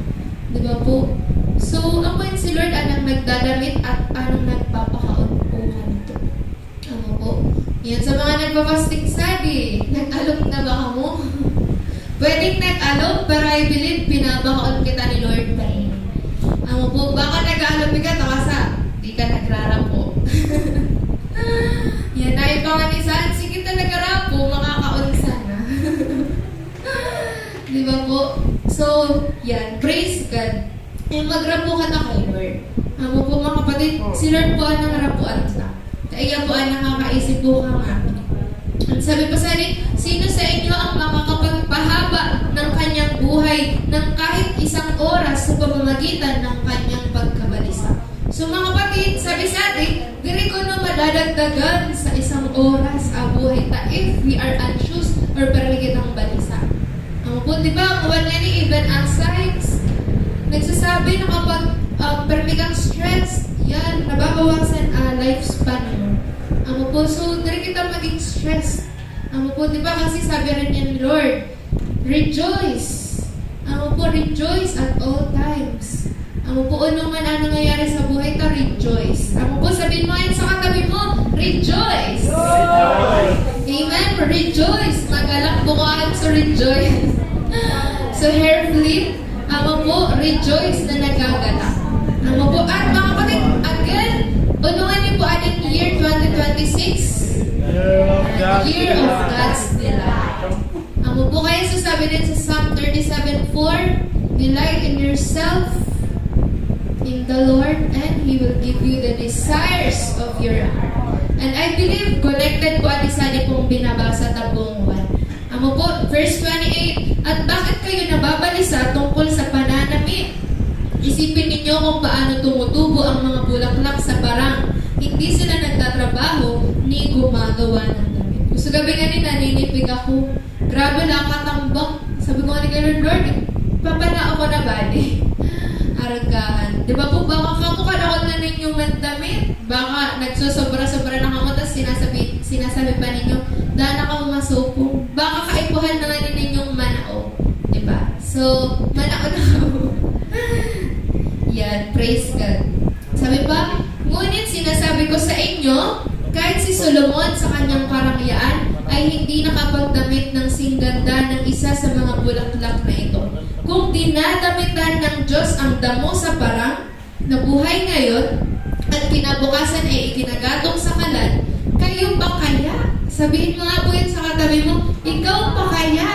Diba po? So, ang point si Lord anang nagdadamit at anong nagpapakaon po kanito. Po? Yan sa mga nagpapasting study, nag-alok na ba ka mo? Pwedeng nag-alok, pero I believe pinabakaon kita ni Lord pa rin. Po, baka nag-aalap ka, takasa, di ka nagrarapo. Yan, ay pangalisan, sige ka nagrarapo, makakaon sana. Di ba po? So, yan, praise God. Yung magrapo ka na kay Lord. Po mga kapatid, si Lord po ang nangarapuan sa. Kaya po ang nakakaisip po ka nga. At sabi pa sa rin, sino sa inyo ang makakapagpahaba ng kanyang buhay ng kahit isang oras sa pamamagitan ng kanyang pagkabalisa? So mga kapatid, sabi sa atin, diri ko na madadagdagan sa isang oras ang buhay ta if we are anxious or permigit ang balisa. Ang po, di ba, kawan nga ni even anxieties, nagsasabi na kapag permigang stress, yan, nababawasan lifespan mo. Ang po, so, dari kita maging stress. Ang po, di ba, kasi sabi rin niya ni Lord, rejoice. Ang po, rejoice at all times. Ang po, ano man ang nangyayari sa buhay ta, rejoice. Ang po, sabihin mo yan sa katabi mo, rejoice. Amen, rejoice. Magalak bukaan sa rejoice. So, hair flip, ang po, rejoice na nagagalak. Ang po, at mga kapatid, again, unungan niyo po ating year 2026. Year of God's delight. Ang po kaya sasabi din sa Psalm 37:4, delight in yourself in the Lord and He will give you the desires of your heart. And I believe connected po at isa din pong binabasa tabong 1. Amo po, verse 28, at bakit kayo nababalisa tungkol sa pananamit? Isipin ninyo kung paano tumutubo ang mga bulaklak sa parang. Hindi sila nagtatrabaho ni gumagawa ng damit. Gusto gabi nga ni naninipig ako. Grabe lang katambak. Sabi ko nga ni Lord, Lord, papana ako na ba ni? Aragahan. Di ba po, baka kamukha na ako na ninyong mandamit. Baka nagsosobra-sobra na ako, tapos sinasabi pa ninyo, daan ako masupong. Baka kaipuhan na nga ninyong manao. Di ba? So, manao na ako. Yan, praise God. Sabi pa, ngunit sinasabi ko sa inyo, kahit si Solomon sa kanyang karangyaan ay hindi nakapagdamit ng singganda ng isa sa mga bulaklak na ito. Kung dinadamitan ng Diyos ang damo sa parang na buhay ngayon at kinabukasan ay ikinagatong sa kalan, kayo pa kaya? Sabihin mo nga po yun sa katabi mo, ikaw pa kaya?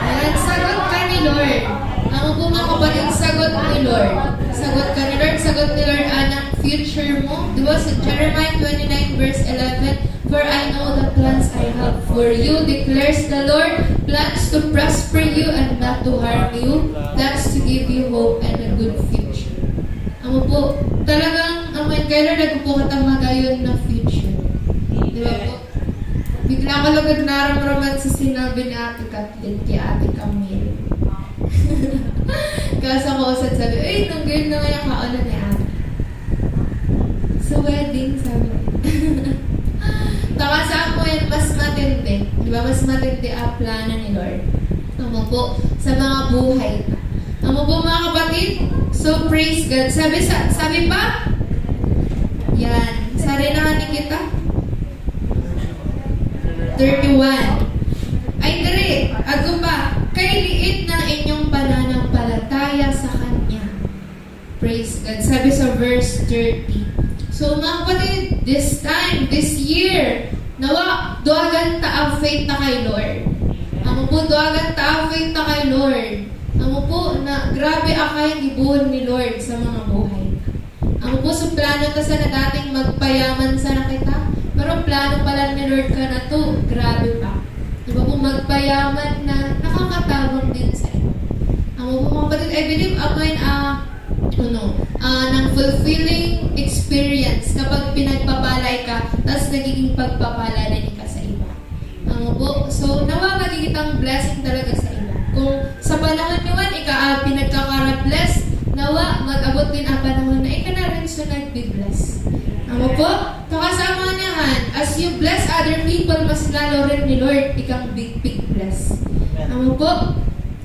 Ayan, sagot ka ni Lord. Ang po mga kapatid, sagot ni Lord. Sagot ka ni Lord, sagot ni Lord anang future mo. Diba sa Jeremiah 29 verse 11, for I know the plans I have for you, declares the Lord, plans to prosper you and not to harm you, plans to give you hope and a good future. Amo po, talagang ang kay Lord nagpupukat ang magayon na future. Diba po? Bigla ko lang naramdaman sa sinabi ni Ate Kathleen kay Ate Camille. Kasi ako sabi, ay, nanggayon na ngayon kaano ni Ate. Sa wedding, sabi. Taka sa ako yan, mas matindi. Di ba? Mas matindi ang plano ni Lord. Amo po, sa mga buhay na. Amo po mga kapatid, so praise God. Sabi pa, yan, sari na ni kita. 31. Ay, dire, ago pa, kay liit ng inyong pananampalataya sa Kanya. Praise God. Sabi sa verse 30. So mga kapatid, this time, this year, nawa, duagan ta ang faith na kay Lord. Amo po, duagan ta ang faith na kay Lord. Amo po, na grabe akay gibuhon ni Lord sa mga buhay. Amo po, sa plano ta sa na dating magpayaman sa nakita. Pero plano pala ni Lord ka na to, grabe pa. Diba po, magpayaman na nakakatawag din sa iyo. Amo po mga kapatid, I believe amoy ng fulfilling experience kapag pinagpapalay ka, tapos nagiging pagpapala din ka sa iba. Amo po, so nawa magiging blessing talaga sa iba. Kung sa panahon niwan, pinagkakara-bless, nawa mag-abot din ang panahon na ika na rin so nag-be-bless. Amo po, kakasama naman, as you bless other people, mas lalo rin ni Lord, ikang big bless. Amo po,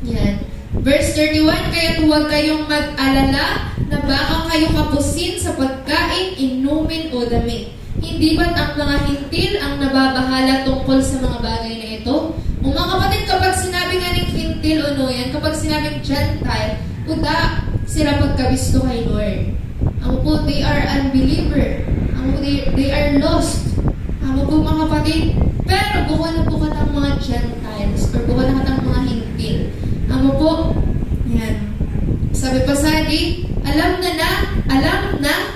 yan. Verse 31, kaya huwag kayong mag-alala na baka kayo kapusin sa pagkain, inumin o damit. Hindi ba't ang mga hintil ang nababahala tungkol sa mga bagay na ito? O mga kapatid, kapag sinabi nga ng hintil o no yan, kapag sinabing Gentile, uda sila pagkabisto kay Lord. Amo po, they are unbeliever. Amo po, they are lost. Amo po mga kapatid, pero buka na buka ng mga Gentiles or buka na ng mga hintil. Amo po, yan. Sabi pa sa di, alam na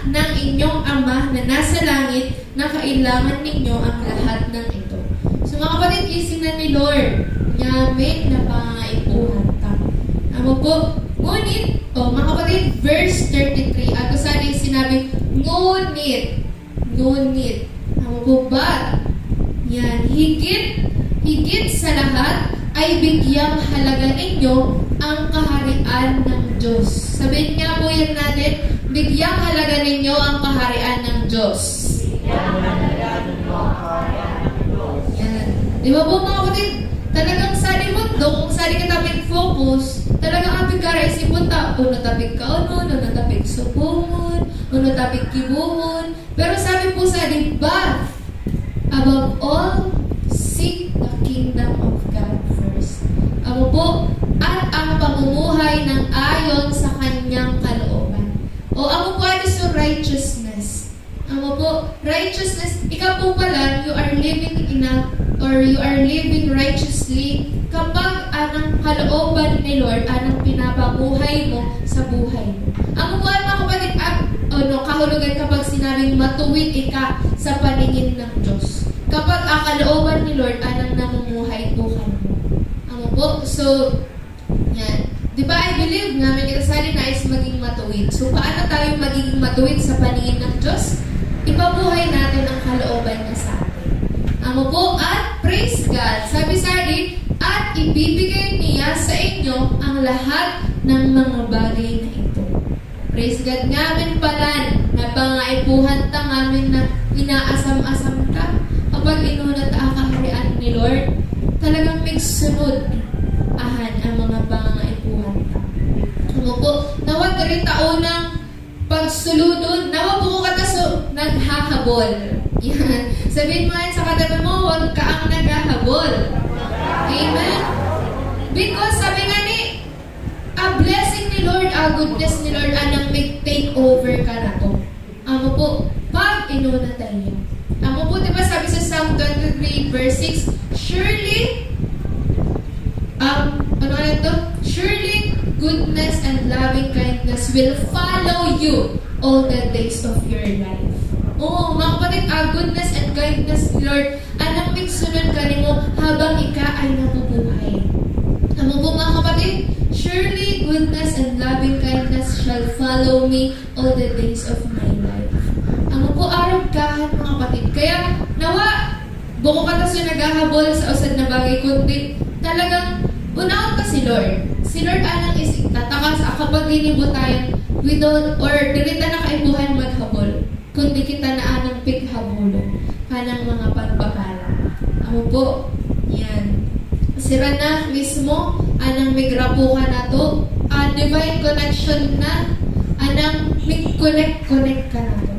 ng inyong Ama na nasa langit na kailangan ninyo ang lahat ng ito. So mga kapatid, isip na ni Lord, yamin na pangaipuhan ka. Amo po, ngunit, mga kapatid, verse 33, ato sa di sinabi, ngunit, amo po ba? Yan, higit sa lahat, ay bigyang halaga ninyo ang kaharian ng Diyos. Sabihin nga po yan natin, bigyang halaga ninyo ang kaharian ng Diyos. Yan. Di ba po mga kapatid, talagang sali mo do, kung sali ka tapig focus, talagang apig ka isipon ta, uno tapig kaunon, uno tapig supungon, uno tapig kibuhon. Pero sabi po sa di ba, above all, seek the kingdom of God first. Amo po, at ang pamumuhay ng ayon sa kanyang kalooban. O amo po ano so righteousness. Amo po, righteousness, ikaw po pala, you are living righteously kapag anong kalooban ni Lord, anong pinapabuhay mo sa buhay mo. Amo po mga kapatid, kahulugan kapag sinabing matuwid ika sa paningin ng Diyos. Kapag ang kalooban ni Lord anang namumuhay po kamo. Ano po? So, yan. Di ba, I believe nga may kinasali nais maging matuwid. So, paano tayo magiging matuwid sa paningin ng Diyos? Ipabuhay natin ang kalooban niya sa atin. Ano po? At praise God. Sabi-sabi, at ibibigay niya sa inyo ang lahat ng mga bagay na ito. Praise God. Ngamin pala na pangaipuhan ta ngamin na inaasam-asam ka. Kapag inunat ang kaharian ni Lord, talagang may sunod ahan ang mga pangaipuhan ta. Ano po? Nawag rin taonang pagsuludod, nawa po ko kataso, naghahabol. Yan. Sabihin mo yan sa katabi mo, huwag ka ang naghahabol. Amen? Because sabi nga ni, a blessing ni Lord, a goodness ni Lord, anang take over ka na to. Amo po, pag inuna tayo. Amo po, diba sabi sa Psalm 23 verse 6, surely, surely goodness and loving kindness will follow you all the days of your life. Oo, mga kapatid, goodness and kindness, Lord, anong migsunod ka mo habang ika ay nabubuhay. Ano po mga kapatid? Surely goodness and loving kindness shall follow me all the days of my life. Ano po, arab kahan mga kapatid. Kaya, nawa, buko ka tas yung naghahabol sa usad na bagay, kundi talagang unaon ka si Lord. Si Lord anang isig tatakas kapag ginibutayan without or dirita na kaibuhan maghabol. Kundi kita na anang pighabulon kanang mga pagbakala. Ako po, yan. Sira na mismo, anang migrapuhan na to, divine connection na, anang mig-connect ka na to.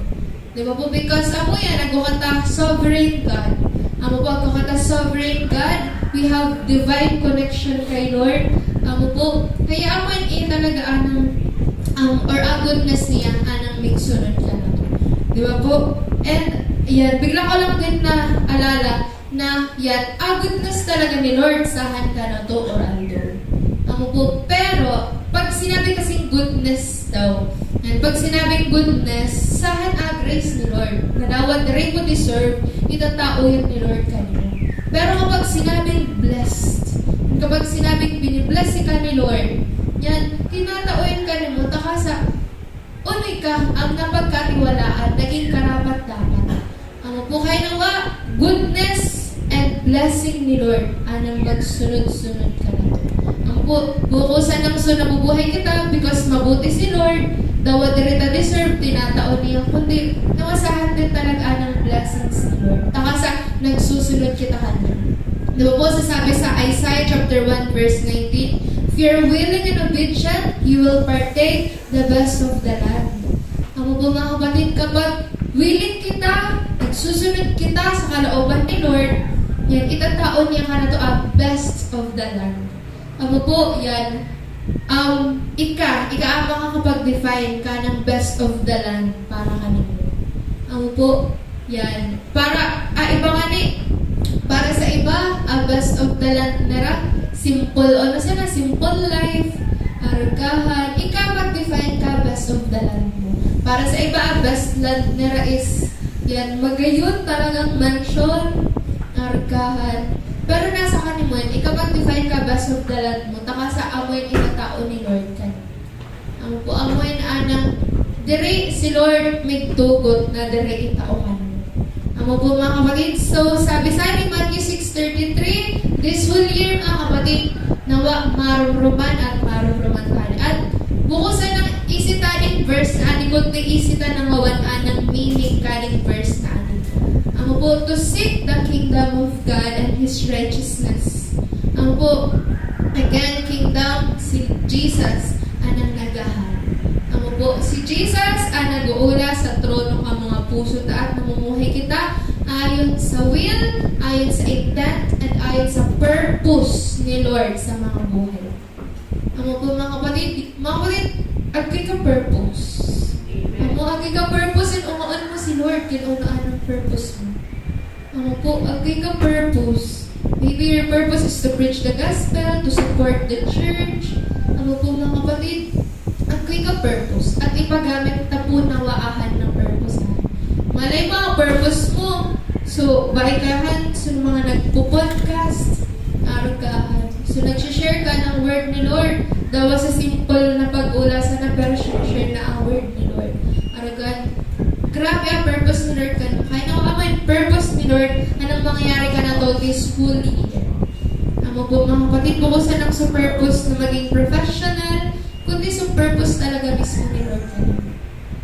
Di ba po? Because ako yan, nagkukata sovereign God. Ako po, nagkukata sovereign God, we have divine connection kay Lord. Ako po, kaya ako yan talaga anang, or ang goodness niya, anang migsunod ka na to. Di ba po? And, yan, bigla ko lang din na alala na yan, goodness talaga ni Lord, sahan ka na to or ando. Ako po, pero, pag sinabi kasing goodness daw, yan, pag sinabing goodness, sahan grace ni Lord, na dawat rin mo deserve, itatao yan ni Lord kanina. Pero kapag sinabing blessed, kapag sinabing binibless ka ni Lord, yan, tinataoyin ka ni mo, takasa, unoy ka ang napagkatiwalaan, naging karapat dapat. Ang po kayo nawa, goodness and blessing ni Lord, anang magsunod-sunod ka na to. Ang po, bukusan ng nabubuhay kita because mabuti si Lord, dawa dirita deserve, tinataon niya, kundi nawasahan din talaga anang blessings ni Lord. Takasa, nagsusunod kita kanya. Diba po, sasabi sa Isaiah chapter 1 verse 19, if you're willing and obedient, you will partake the best of the land. Ako po mga kapatid, kapag willing kita, nagsusunod kita sa kalooban ni Lord, yan, itataon niya ka na to ang best of the land. Ako po, yan, ika ang makakapag-define ka ng best of the land para kanino. Ako po, yan, para, iba nga ni, para sa iba, best of the land nara, simple, simple life, argahan, ikaw mag-define ka best of the land mo. Para sa iba, best land nera is, yan, magayon talagang mansion, argahan. Pero nasa kanimuan, ikaw mag-define ka best of the land mo, taka sa amoy itatao ni Lord ka. Ang po, amoy na anang, dire si Lord migtugot na dire itao ka. Amo po mga kapatid, so sabi sa ni Matthew 6:33, this whole year mga kapatid, nawa marumruman at marumruman ka. At bukusan ng isitaning verse na ani, kundi isita ng mawan ng meaning kaning verse na ani. Amo po, to seek the kingdom of God and His righteousness. Amo po, again, kingdom, si Jesus anang nagahan. Amo po, si Jesus ang nag-uula sa trono ng mga puso at namumuhay kita ayon sa will, ayon sa intent, at ayon sa purpose ni Lord sa mga buhay. Amo po mga kapatid, agay ka purpose. Amo, agay ka purpose, and umaan mo si Lord, kinunaan ang purpose mo. Amo po, agay ka purpose. Maybe your purpose is to preach the gospel, to support the church. Amo po mga kapatid, at agko'y ka-purpose at ipagamit ta po nawaahan ng purpose. Malay mga purpose mo. So, baikahan, so mga nagpo-podcast, aragahan. So, nagsishare ka ng word ni Lord. Daw sa simple na pag-ulasan na pero share na ang word ni Lord. Aragahan. Grabe ang purpose ni Lord ka. Kaya naman purpose ni Lord, anong mangyayari ka na to this whole year. Amo po mga kapatid, bukusan ang sa purpose na maging professional, kundi sa purpose talaga mismo ni Lord ka.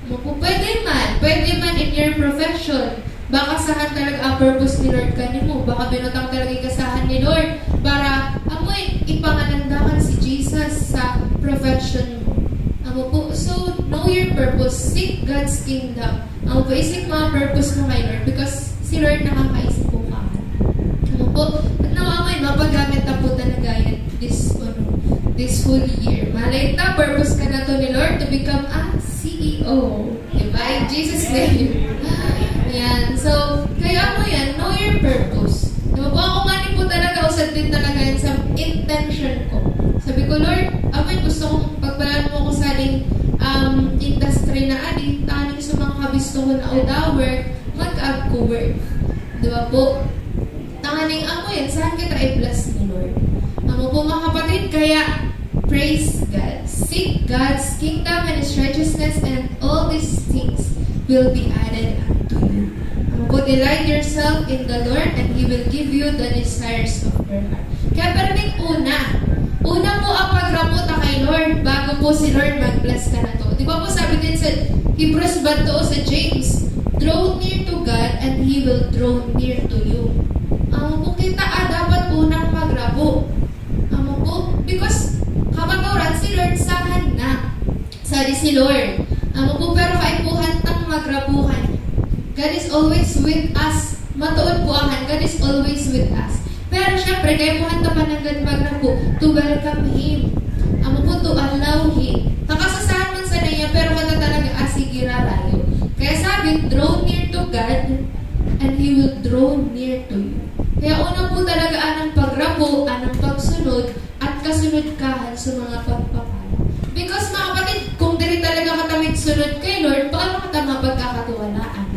Amo po, pwede man in your profession, baka sahan talaga ang purpose ni Lord ka mo. Baka binutang talaga ikasahan ni Lord para amoy ipanganandakan si Jesus sa profession mo. Amo po, so know your purpose. Seek God's kingdom. Amo po, isip mga purpose mo kay Lord because si Lord nakakaisip po ka. Amo po, at nawamay, mapagamit na po talaga yan this whole year. Malay na, purpose ka na to ni Lord to become a CEO. Diba? In Jesus' name. Yan. So, kaya mo yan, know your purpose. Diba po, ako nga po talaga, usad din talaga yan sa intention ko. Sabi ko, Lord, amoy gusto kong pagpalaan mo ko sa aling industry na adi, taning sa mga kabisto ko na oda work, mag-ag ko work. Diba po? Tanganing ako yan, saan kita i-bless ni Lord? Amo po mga kapatid, kaya praise God. Seek God's kingdom and His righteousness and all these things will be added unto you. Amo po, delight yourself in the Lord and He will give you the desires of your heart. Kaya permit una po ang pagraputa kay Lord bago po si Lord mag-bless ka na to. Di ba po sabi din sa Hebrews ba to sa James, draw near to God and He will draw near to you. Amo po kita dapat unang magrabo. Amo po, because kapaturan si Lord sahan na. Sadi si Lord. Amo po, pero kaipuhan tang magrabuhan. God is always with us. Matuod po ahan, God is always with us. Pero syempre, kaipuhan ta pananggan magrabu to welcome Him. Amo po, to allow Him. Nakasasahan man sa niya, pero kata talaga asigira rayo. Kaya sabi, draw near to God and He will draw near to you. Kaya una po talaga anang pagrabo, anang pagsunod, at kasunod kahan sa mga pagpapala. Because mga kapatid, kung diri talaga katamig sunod kay Lord, paano ka mapagkakatiwalaan?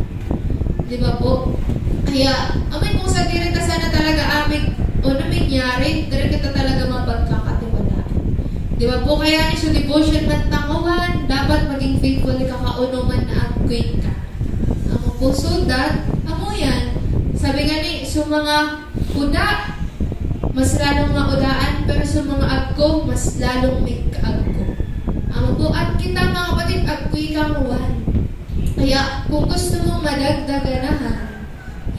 Di ba po? Kaya, amin kung sa diri ta sana talaga amig o namigyari, diri kita talaga mapagkakatiwalaan. Di ba po? Kaya ni sa devotion man tangawan, dapat maging faithful ka kauno man na agkwin ka. Ako po, so that, amo yan, sabi nga ni, sa mga uda, mas lalong maudaan, pero sa mga agko, mas lalong may kaagko. Amo po, at kita mga kapatid, agko'y kamuwan. Kaya, kung gusto mong madagdaganahan,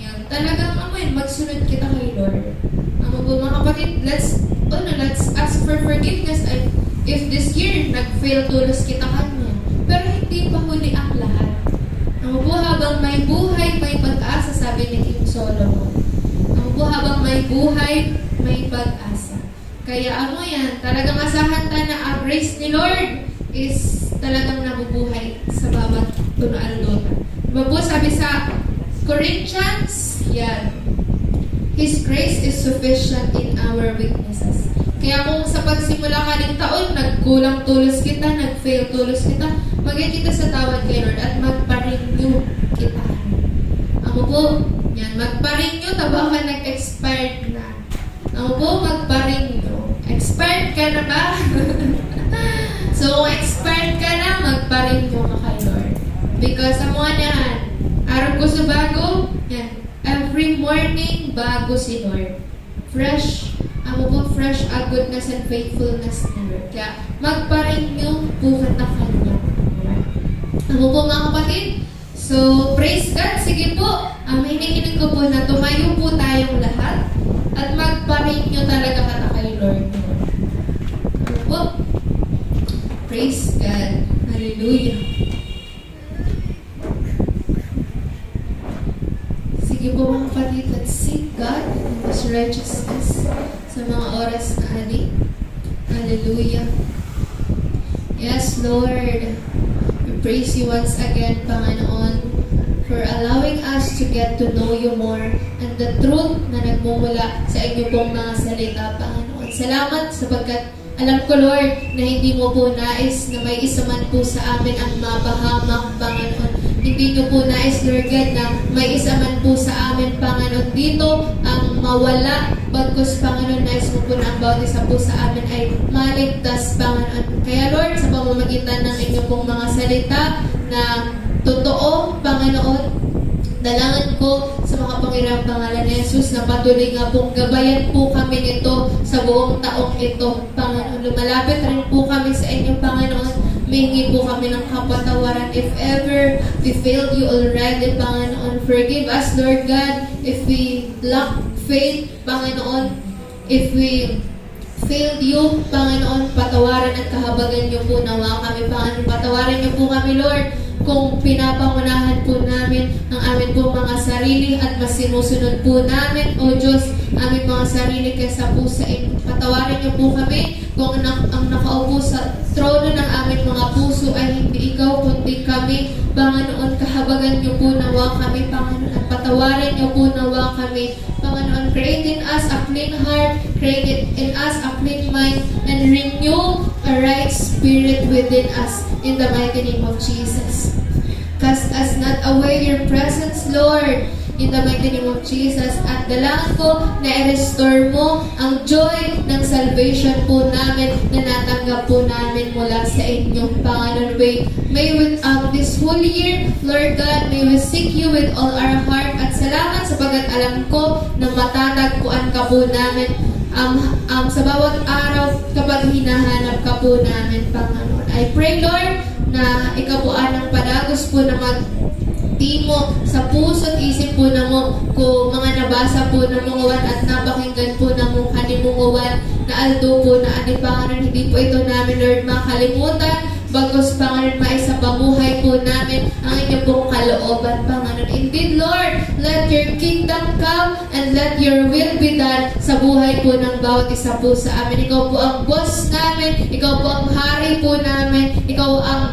yan, talagang amoy, magsunod kita kay Lord. Amo po mga kapatid, let's ask for forgiveness if this year nag-fail tulos kita kanya. Pero hindi pa huli ang lahat. Amo po, habang may buhay, may pag-asa, sabi ni King Solomon. Amo po, habang may buhay, may pag-asa. Kaya ano yan, talagang asahan ta na ang grace ni Lord is talagang nabubuhay sa bawat tunaan doon. Diba po, sabi sa Corinthians, yan, His grace is sufficient in our weaknesses. Kaya kung sa pagsimula ka ng taon, nagkulang tulos kita, nag-fail tulos kita, magkikita sa tawad kay Lord at magpa-renew kita. Ako po, yan, magpa-renew, taba ka nag-expired na. Ako po, magpa-renew. Expired ka na ba? So, kung expired ka na, magpa-renew ka kay Lord. Because, amo yan, araw ko sa bago, yan, every morning, bago si Lord. Fresh, amo po, fresh a goodness and faithfulness ni Lord. Kaya, magpa-renew po ka na kanya. Amo po mga kapatid, so, praise God. Sige po, hinihiling ko po na tumayo po tayong lahat at magpa-renew talaga ka na kay Lord. Amo po, praise God. Hallelujah. Sige po mga kapatid, let's seek God and His righteousness sa mga oras na ani. Hallelujah. Yes, Lord. We praise you once again, Panginoon, for allowing us to get to know you more and the truth na nagmumula sa inyo pong mga salita, Panginoon. Salamat sapagkat Alam ko, Lord, na hindi mo po nais na may isa man po sa amin ang mapahamak, Panginoon. Hindi nyo po nais, Lord God, na may isa man po sa amin, Panginoon, dito ang mawala. Bagkus, Panginoon, nais mo po na ang bawat isa po sa amin ay maligtas, Panginoon. Kaya, Lord, sa pamamagitan ng inyong pong mga salita na totoo, Panginoon, dalangin ko sa mga Panginoong pangalan ni Jesus na patuloy nga pong gabayan po kami nito sa buong taong ito, Panginoon. Lumalapit rin po kami sa inyong Panginoon. Mihingi po kami ng kapatawaran if ever we failed you already, Panginoon. Forgive us, Lord God, if we lack faith, Panginoon. If we failed you, Panginoon, patawaran at kahabagan niyo po nawa kami, Panginoon. Patawaran niyo po kami, Lord, kung pinapangunahan po namin ang amin po mga sarili at mas sinusunod po namin, O Diyos, aming mga sarili kaysa po sa inyo. Patawarin niyo po kami kung ang nakaupo sa trono ng aming mga puso ay hindi ikaw, kundi kami. Panginoon, kahabagan niyo po nawa kami, Panginoon, at patawarin niyo po nawa kami. Panginoon, create in us a clean heart, create in us a clean mind, and renew a right spirit within us. In the mighty name of Jesus. Cast us not away your presence, Lord. In the mighty name of Jesus. At dalangin ko na i-restore mo ang joy ng salvation po namin na natanggap po namin mula sa inyong Panginoon. May with this whole year, Lord God, may we seek you with all our heart. At salamat sapagat alam ko na matatagpuan ka po namin sa bawat araw kapag hinahanap ka po namin, Panginoon. I pray, Lord, na ikaw po anang padagos po na magtimo sa puso at isip po na mo kung mga nabasa po na mungawan at napakinggan po na mong kanimungawan na aldo po na ani, Panginoon. Hindi po ito namin, Lord, makalimutan. Bagos, Panginoon, maisa pamuhay po namin ang inyong pong kalooban, Panginoon. Indeed, Lord, let your kingdom come and let your will be done sa buhay po ng bawat isa po sa amin. Ikaw po ang boss namin, ikaw po ang hari po namin, ikaw ang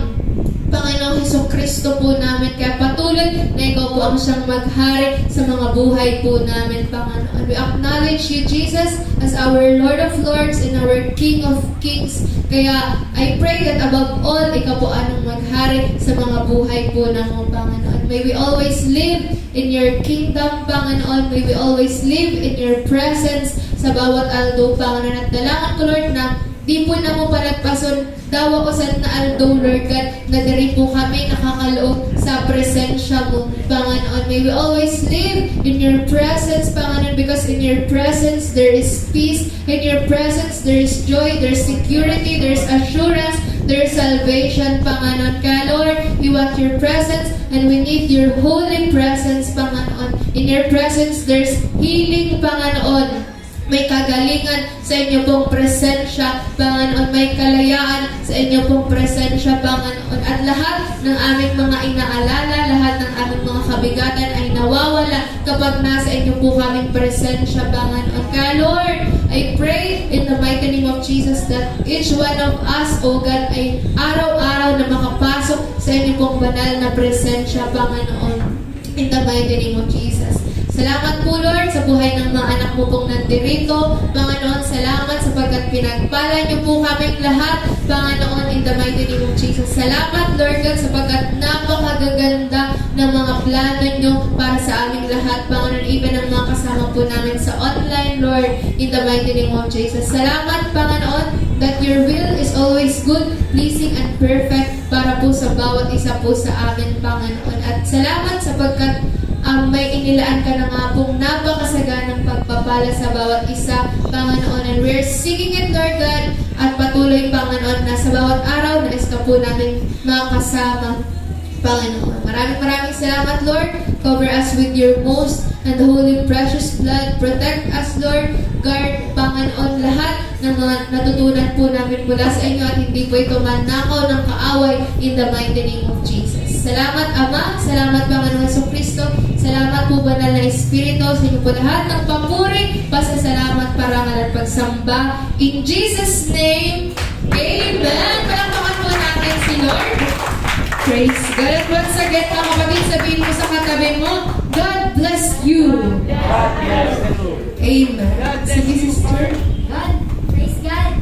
Panginoong Hesukristo po namin. Kaya patuloy na ikaw po ang siyang maghari sa mga buhay po namin, Panginoon. We acknowledge you, Jesus, as our Lord of Lords and our King of Kings. Kaya I pray that above all, ikaw po anong maghari sa mga buhay po ng Panginoon. May we always live in your kingdom, Panginoon. May we always live in your presence sa bawat aldo, Panginoon. At dalangin ko, Lord, na di po na mo palagpason dawa ko sa naaldo, Lord God, na dari po kami nakakaloob sa presensya mo, Panginoon. May we always live in your presence, Panginoon, because in your presence there is peace. In your presence there is joy, there is security, there is assurance, there is salvation, Panginoon. Kaya, Lord, we want your presence and we need your holy presence, Panginoon. In your presence there is healing, Panginoon. May kagalingan sa inyo pong presensya, Panginoon. May kalayaan sa inyo pong presensya, Panginoon. At lahat ng aming mga inaalala, lahat ng aming mga kabigatan ay nawawala kapag nasa inyo po kaming presensya, Panginoon. Kaya, Lord, I pray in the mighty name of Jesus that each one of us, O God, ay araw-araw na makapasok sa inyo pong banal na presensya, Panginoon. In the mighty name of Jesus. Salamat po, Lord, sa buhay ng mga anak mo pong nandirito. Panginoon, salamat sapagkat pinagpala niyo po kaming lahat. Panginoon, in the mighty name of Jesus. Salamat, Lord God, sapagkat napakagaganda ng mga plano niyo para sa aming lahat. Panginoon, even ang mga kasama po namin sa online, Lord, in the mighty name of Jesus. Salamat, Panginoon, that your will is always good, pleasing, and perfect para po sa bawat isa po sa amin, Panginoon. At salamat sapagkat may inilaan ka na nga pong napakasaganang pagpapala sa bawat isa, Panginoon. And we're seeking it, Lord God, at patuloy, Panginoon, na sa bawat araw na isa po namin makasama, Panginoon. Maraming salamat, Lord. Cover us with your most and holy precious blood. Protect us, Lord. Guard, Panginoon, lahat ng mga natutunan po namin mula sa inyo at hindi po ito manakaw ng kaaway in the mighty name of Jesus. Salamat, Ama. Salamat, Panginoon Hesukristo. Salamat po, Banal na Espiritu, sa inyo po lahat ng papuri, pasasalamat, parangal at pagsamba. In Jesus' name, Amen. Palakpakan po natin si Lord. Praise God. At once again, mga kapatid, sabihin mo sa katabi mo, God bless you. Amen. Sige, sister. God, praise God.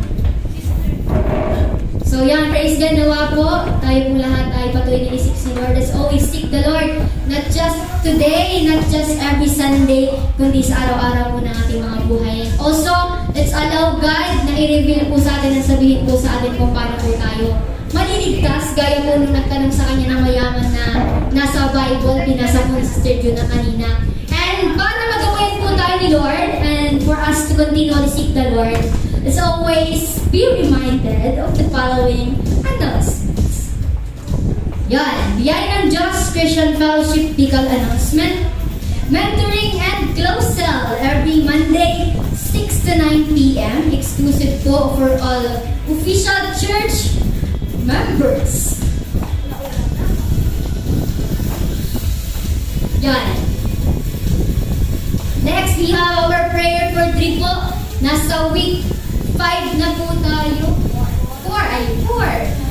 So yan, praise God, nawa po. Tayo po lahat ay patuloy na isip si Lord. Let's always seek the Lord. Not just today, not just every Sunday, kundi sa araw-araw po ng ating mga buhay. Also, let's allow God na i-reveal po sa atin at sabihin po sa atin kung paano po tayo maliligtas. Gaya po nung nagtanong sa kanya ng mayaman na nasa Bible, pinasa po ni Sister Juna kanina. And para magawain po tayo ni Lord and for us to continually seek the Lord, let's always be reminded of the following announcements. Yan, biyaya ng Diyos Christian Fellowship Bicol announcement. Mentoring and close cell every Monday, 6 to 9 p.m. Exclusive po for all official church members. Yan. Next, we have our prayer for 3 po. Nasa week 5 na po tayo. 4.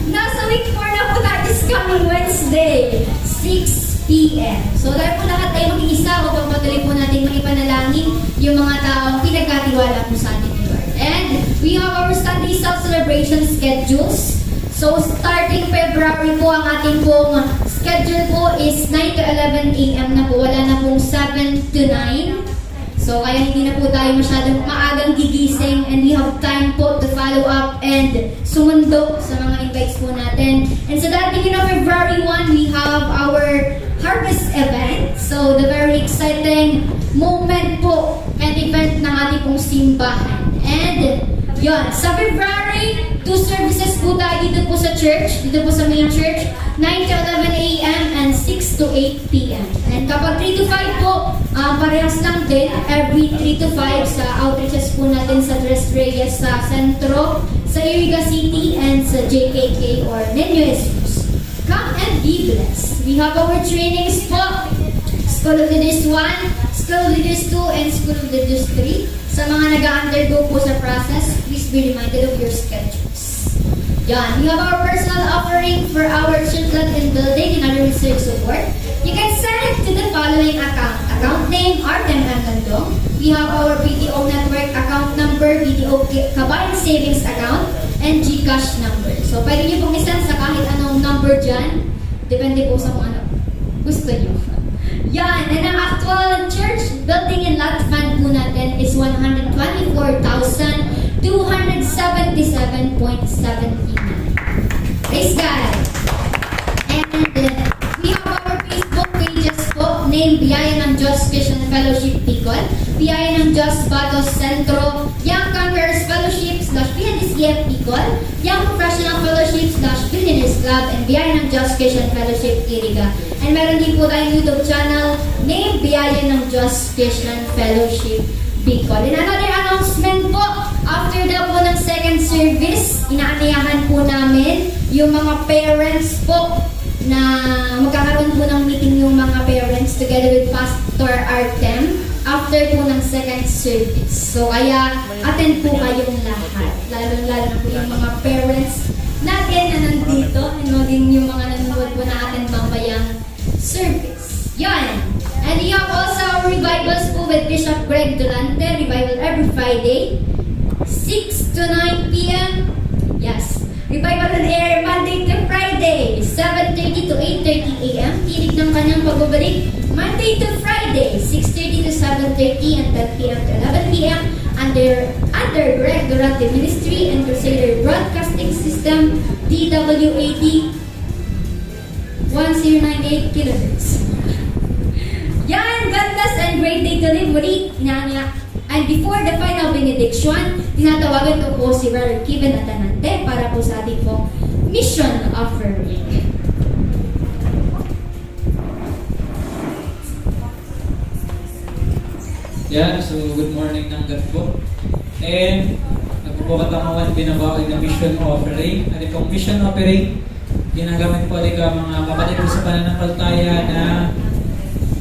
Nasa week 4 na po tayo this coming Wednesday, 6 p.m. So, dahil po lahat tayo mag-iisa, upang patuloy po natin maipanalangin yung mga taong pinagkatiwala po sa atin ni Lord. And we have our Sunday self-celebration schedules. So, starting February po, ang ating pong schedule po is 9 to 11 a.m. na po. Wala na pong 7 to 9. So, kaya hindi na po tayo masyadong maagang gigising and we have time po to follow up and sumundo sa mga invites po natin. And sa dating February 1, we have our harvest event. So, the very exciting moment po and event ng ating pong simbahan. And, yon, sa February, 2 services po tayo dito po sa church, dito po sa main church, 9 to 11 a.m. and 6 to 8 p.m. And kapag 3 to 5 po, parehas lang din, every 3 to 5 sa outreaches po natin sa Tres Reyes sa Centro, sa Iriga City, and sa JKK or Niño Jesus. Come and be blessed. We have our trainings po, School of Leaders 1, School of Leaders 2, and School of Leaders 3. Sa mga nag-undergo po sa process, please be reminded of your schedules. Yan, we have our personal offering for our children in building and other research support. You can send it to the following account. Account name, Artem M. Landong. We have our BDO Network account number, BDO Kabayan Savings account, and GCash number. So, pwede niyo pong isend sa kahit anong number dyan. Depende po sa kung ano gusto niyo. Yan, and ang actual church building and lot fund po natin is 124,277.79. Praise God! And we have our Facebook pages po, named Biyaya ng Diyos Christian Fellowship Bicol, Biyaya ng Diyos Batos Centro, Young Conquerors Fellowship /PNDCF Bicol, Young Professional Fellowship /Billionaires Club, and Biyaya ng Diyos Christian Fellowship Iriga. And meron din po tayong YouTube channel named Biyaya ng Diyos Christian Fellowship Bicol. And another announcement po, after daw po ng second service, inaanyahan po namin yung mga parents po na magkakaroon po ng meeting yung mga parents together with Pastor Artem after po ng second service. So kaya attend po kayong lahat. Lalo-lalo na po yung mga parents natin na nandito and maging yung mga nanonood po na atin mamayang service. Yan! And we have also our revivals po with Bishop Greg Durante. Revival every Friday, 6 to 9 p.m. Yes. Revival on air Monday to Friday, 7:30 to 8:30 a.m. Tinig ng kanyang pagbabalik Monday to Friday, 6:30 to 7:30 and 10 p.m. to 11 p.m. under Greg Durante Ministry and Crusader Broadcasting System, DWAD 1098 kHz. Yan, God bless and great day to live. Muli, inanya. And before the final benediction, tinatawagan ko po si Brother Kevin Atanante para po sa ating pong mission offering. Yan, so good morning ng God po. And nagpupukatangawan binabawag na mission offering. Ano pong mission offering? Ginagamit po rin ka mga kapatid ko sa pananampalataya na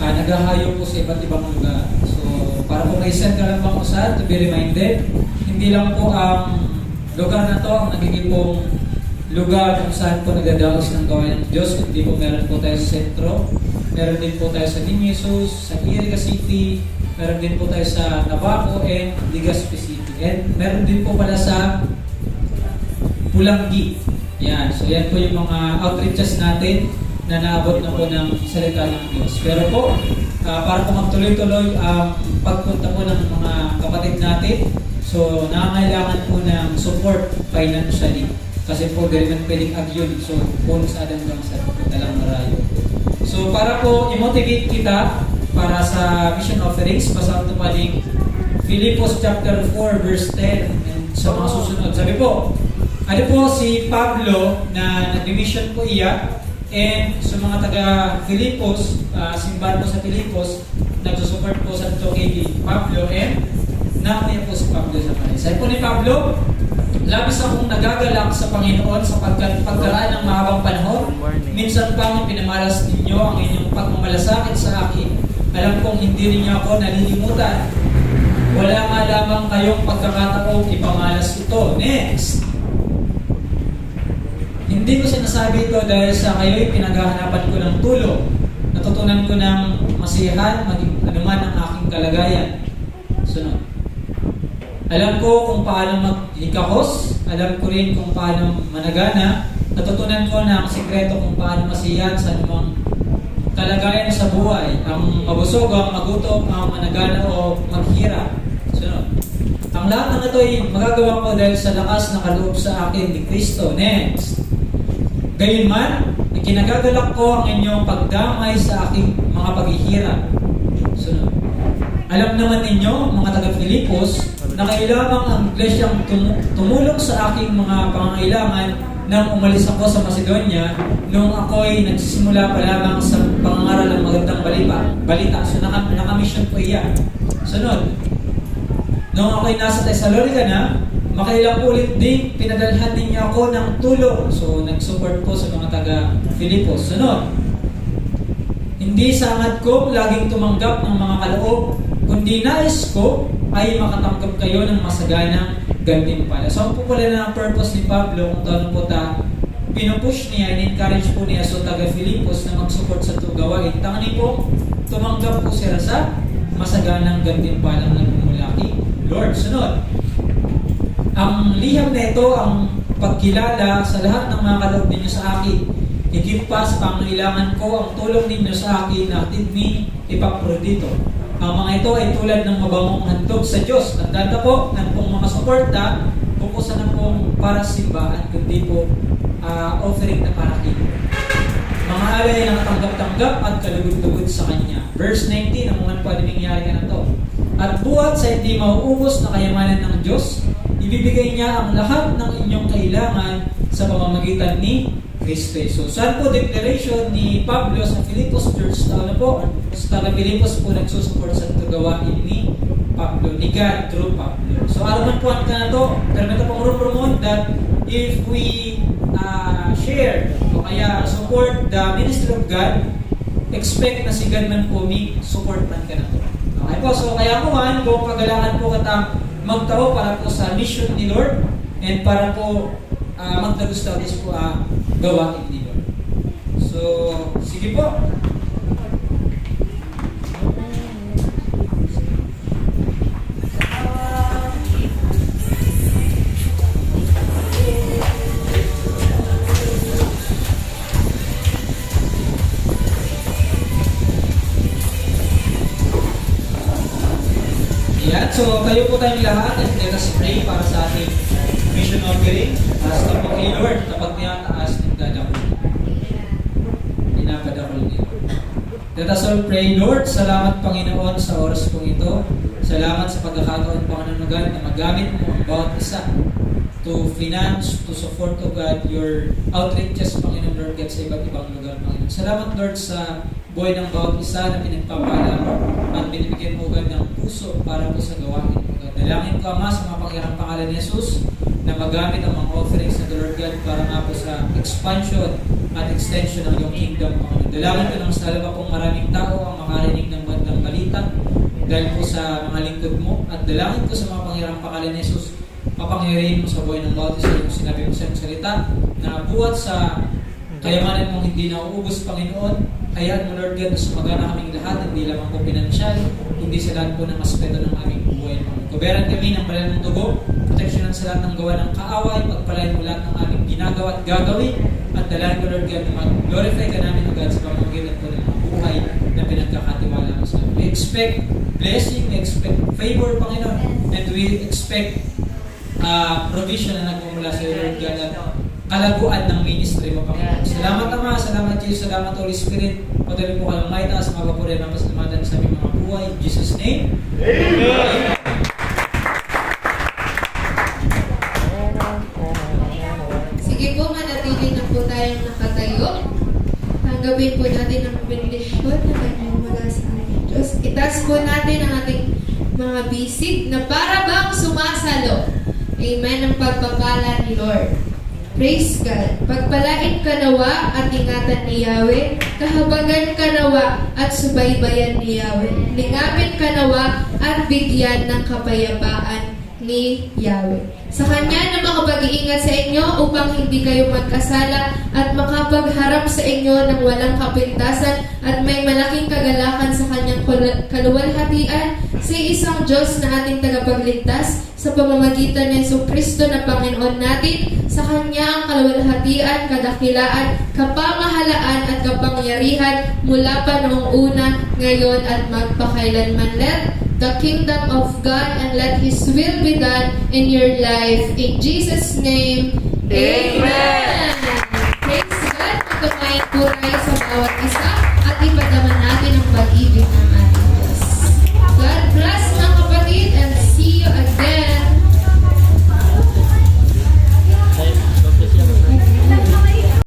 naghahayo po sa iba't ibang lugar. So, para po may send ka lang bang usad to be reminded, hindi lang po ang lugar na to ang nagiging pong lugar kung saan po nagdadaos ng gawain ng Diyos. Hindi po meron po tayo sa sentro, meron din po tayo sa Niño Jesus, sa Iriga City, meron din po tayo sa Nabaco and Legazpi City. And meron din po pala sa Pulangi. Yan. So yan po yung mga outreaches natin na naabot na po ng salita ng Diyos. Pero po, para po magtuloy-tuloy ang pagpunta po ng mga kapatid natin, so nangangailangan po ng support financially. Kasi po, very man pwedeng agyon. So, bonus adam lang sa talang marayo. So, para po i-motivate kita para sa mission offerings, basahin ito pa din Philippos chapter 4 verse 10 and sa mga susunod. Sabi po, ano po si Pablo na nag-mission po iya and sa mga taga Philippos, simbahan po sa Philippos, nagsusupport po sa ito kay Pablo and nakuya po si Pablo sa kanila. Sabi po ni Pablo, labis akong nagagalak sa Panginoon sapagkat pagkaraan ng mahabang panahon, minsan pang pinamalas ninyo ang inyong pagmamalasakit sa akin. Alam kong hindi rin niyo ako nalilimutan. Wala nga lamang kayong pagkakataong ipamalas ito. Next! Hindi ko sinasabi ito dahil sa kayo'y pinaghahanapan ko ng tulong. Natutunan ko ng masiyahan, maging anuman ang aking kalagayan. Sunod. Alam ko kung paano maghikahos. Alam ko rin kung paano managana. Natutunan ko na ang sikreto kung paano masiyahan sa anumang kalagayan sa buhay. Ang mabusog, ang magutom, ang managana o maghirap. Sunod. Ang lahat ng ito ay magagawa ko dahil sa lakas na kaloob sa akin ni Kristo. Next. Gayunman, ikinagagalak ko ang inyong pagdamay sa aking mga paghihirap. Sunod. Alam naman ninyo, mga taga-Filipos, na kailangan ang iglesyang tumulong sa aking mga pangangailangan nang umalis ako sa Macedonia nung ako'y nagsisimula pa lamang sa pangangaral ng magandang balita. So, naka-mission po iyan. Sunod. Nung ako'y nasa Thessalonica na, makailang ulit din, pinadalhan ninyo ako ng tulong. So, nag-support po sa mga taga-Filipos. Sunod. Hindi sangad ko laging tumanggap ng mga kaloob, kundi nais ko ay makatanggap kayo ng masaganang gantimpala. So, ang po pala na ang purpose ni Pablo, kung taon po pinupush niya, in-encourage po niya so taga-Filipos na mag-support sa ito gawain. Tangani po, tumanggap po sila sa masaganang gantimpalang nagmumula kay Lord. Sunod. Ang liham na ito, ang pagkilala sa lahat ng mga kaloob ninyo sa akin. Higit pa sa pangailangan ko ang tulong ninyo sa akin na atid ni Epaprodito. Ang mga ito ay tulad ng mabangong handog sa Diyos. Tandaan po, ng pong mga suporta, pupusan na pong para simbahan, kundi po offering na para kito. Mga alay na natanggap-tanggap at kalugod-lugod sa Kanya. Verse 19, ang mga pwede nangyari ka na to. At buhat sa hindi mauubos na kayamanan ng Diyos, ibibigay niya ang lahat ng inyong kailangan sa pamamagitan ni Kristo. So, saan po declaration ni Pablo sa Filipos Church? Ano po? Sa taga-Filipos po nagsusupport sa ito gawain ni Pablo, ni God through Pablo. So, araman po ang ka na to, pero ito pong rumor that if we share o kaya support the ministry of God, expect na si God man po may support man ka na to. Okay po, so kaya po man, kung kagalangan po katang magtao para po sa mission ni Lord and para po magtagos-tagos po gawain ni Lord. So, sige po. Yan, so kayo po tayong lahat and let us pray para sa ating mission offering. Ask po kay Lord kapag tinataas ng dadakol. Pinapadakol niyo. Let us all pray, Lord. Salamat Panginoon sa oras pong ito. Salamat sa pagkakataon Panginoon God na magamit mo ang bawat isa to finance, to support to God your outreaches Panginoon Lord God sa iba't ibang lugar Panginoon. Salamat Lord sa buhay ng bawat isa na pinagpapala mo at binibigyan mo God ng puso para po sa gawain mo God. Dalangin ko Ama sa mapakirang pangalan ni Jesus na magamit ang mga offerings ng Lord God para nga po sa expansion at extension ng iyong kingdom Panginoon. Dalangin ko ng sa laba pong maraming tao ang makarinig ng bandang balita dahil po sa mga lingkod mo at dalangin ko sa mga panghirang pangalan ni Jesus papangyarihin mo sa buhay ng bawat isa yung sinabi mo sa iyong salita na buhat sa kayamanan mong hindi nauubos Panginoon. Hayaan mo Lord God na sumagana kaming lahat, hindi lamang po pinansyal, hindi sa lahat po ng aspeto ng aming buhay. Kuberan kami ng banal ng dugo, protection proteksyonan sa lahat ng gawa ng kaaway, pagpalain mo lahat ng aming ginagawa at gagawin, at dalangin ko, Lord God, na mag-glorify ka namin, O God, sa pamamagitan po ng buhay na pinagkakatiwala mo sa amin. We expect blessing, we expect favor, Panginoon, and we expect provision na nagmumula sa iyo, Lord God, at kalaguan ng ministry mo, Panginoon. Salamat Ama, salamat Jesus, salamat Holy Spirit. Patuloy po kalang may taas, magpapuri ng pasalamatan sa aming mga buhay. In Jesus' name, Amen. Sige po, manatili na po tayong nakatayo. Tanggapin po natin ang bendisyon na nagmumula sa ating Diyos. Itaas po natin ang ating mga bisig na para bang sumasalo. Amen ang pagpapala ni Lord. Praise God. Pagpalain ka nawa at ingatan ni Yahweh. Kahabagan ka nawa at subaybayan ni Yahweh. Lingapin ka nawa at bigyan ng kapayapaan ni Yahweh. Sa Kanya na makapag-iingat sa inyo upang hindi kayo magkasala at makapagharap sa inyo ng walang kapintasan at may malaking kagalakan sa Kanyang kaluwalhatian sa isang Diyos na ating tagapagligtas sa pamamagitan ni Jesucristo na Panginoon natin. Sa Kanya ang kaluwalhatian, kadakilaan, kapamahalaan at kapangyarihan mula pa noong una, ngayon at magpakailanman. Let the kingdom of God and let His will be done in your life. In Jesus' name, Amen! Praise God! Magkamain po tayo sa bawat isa at ipadaman natin ang pag-ibig ng ating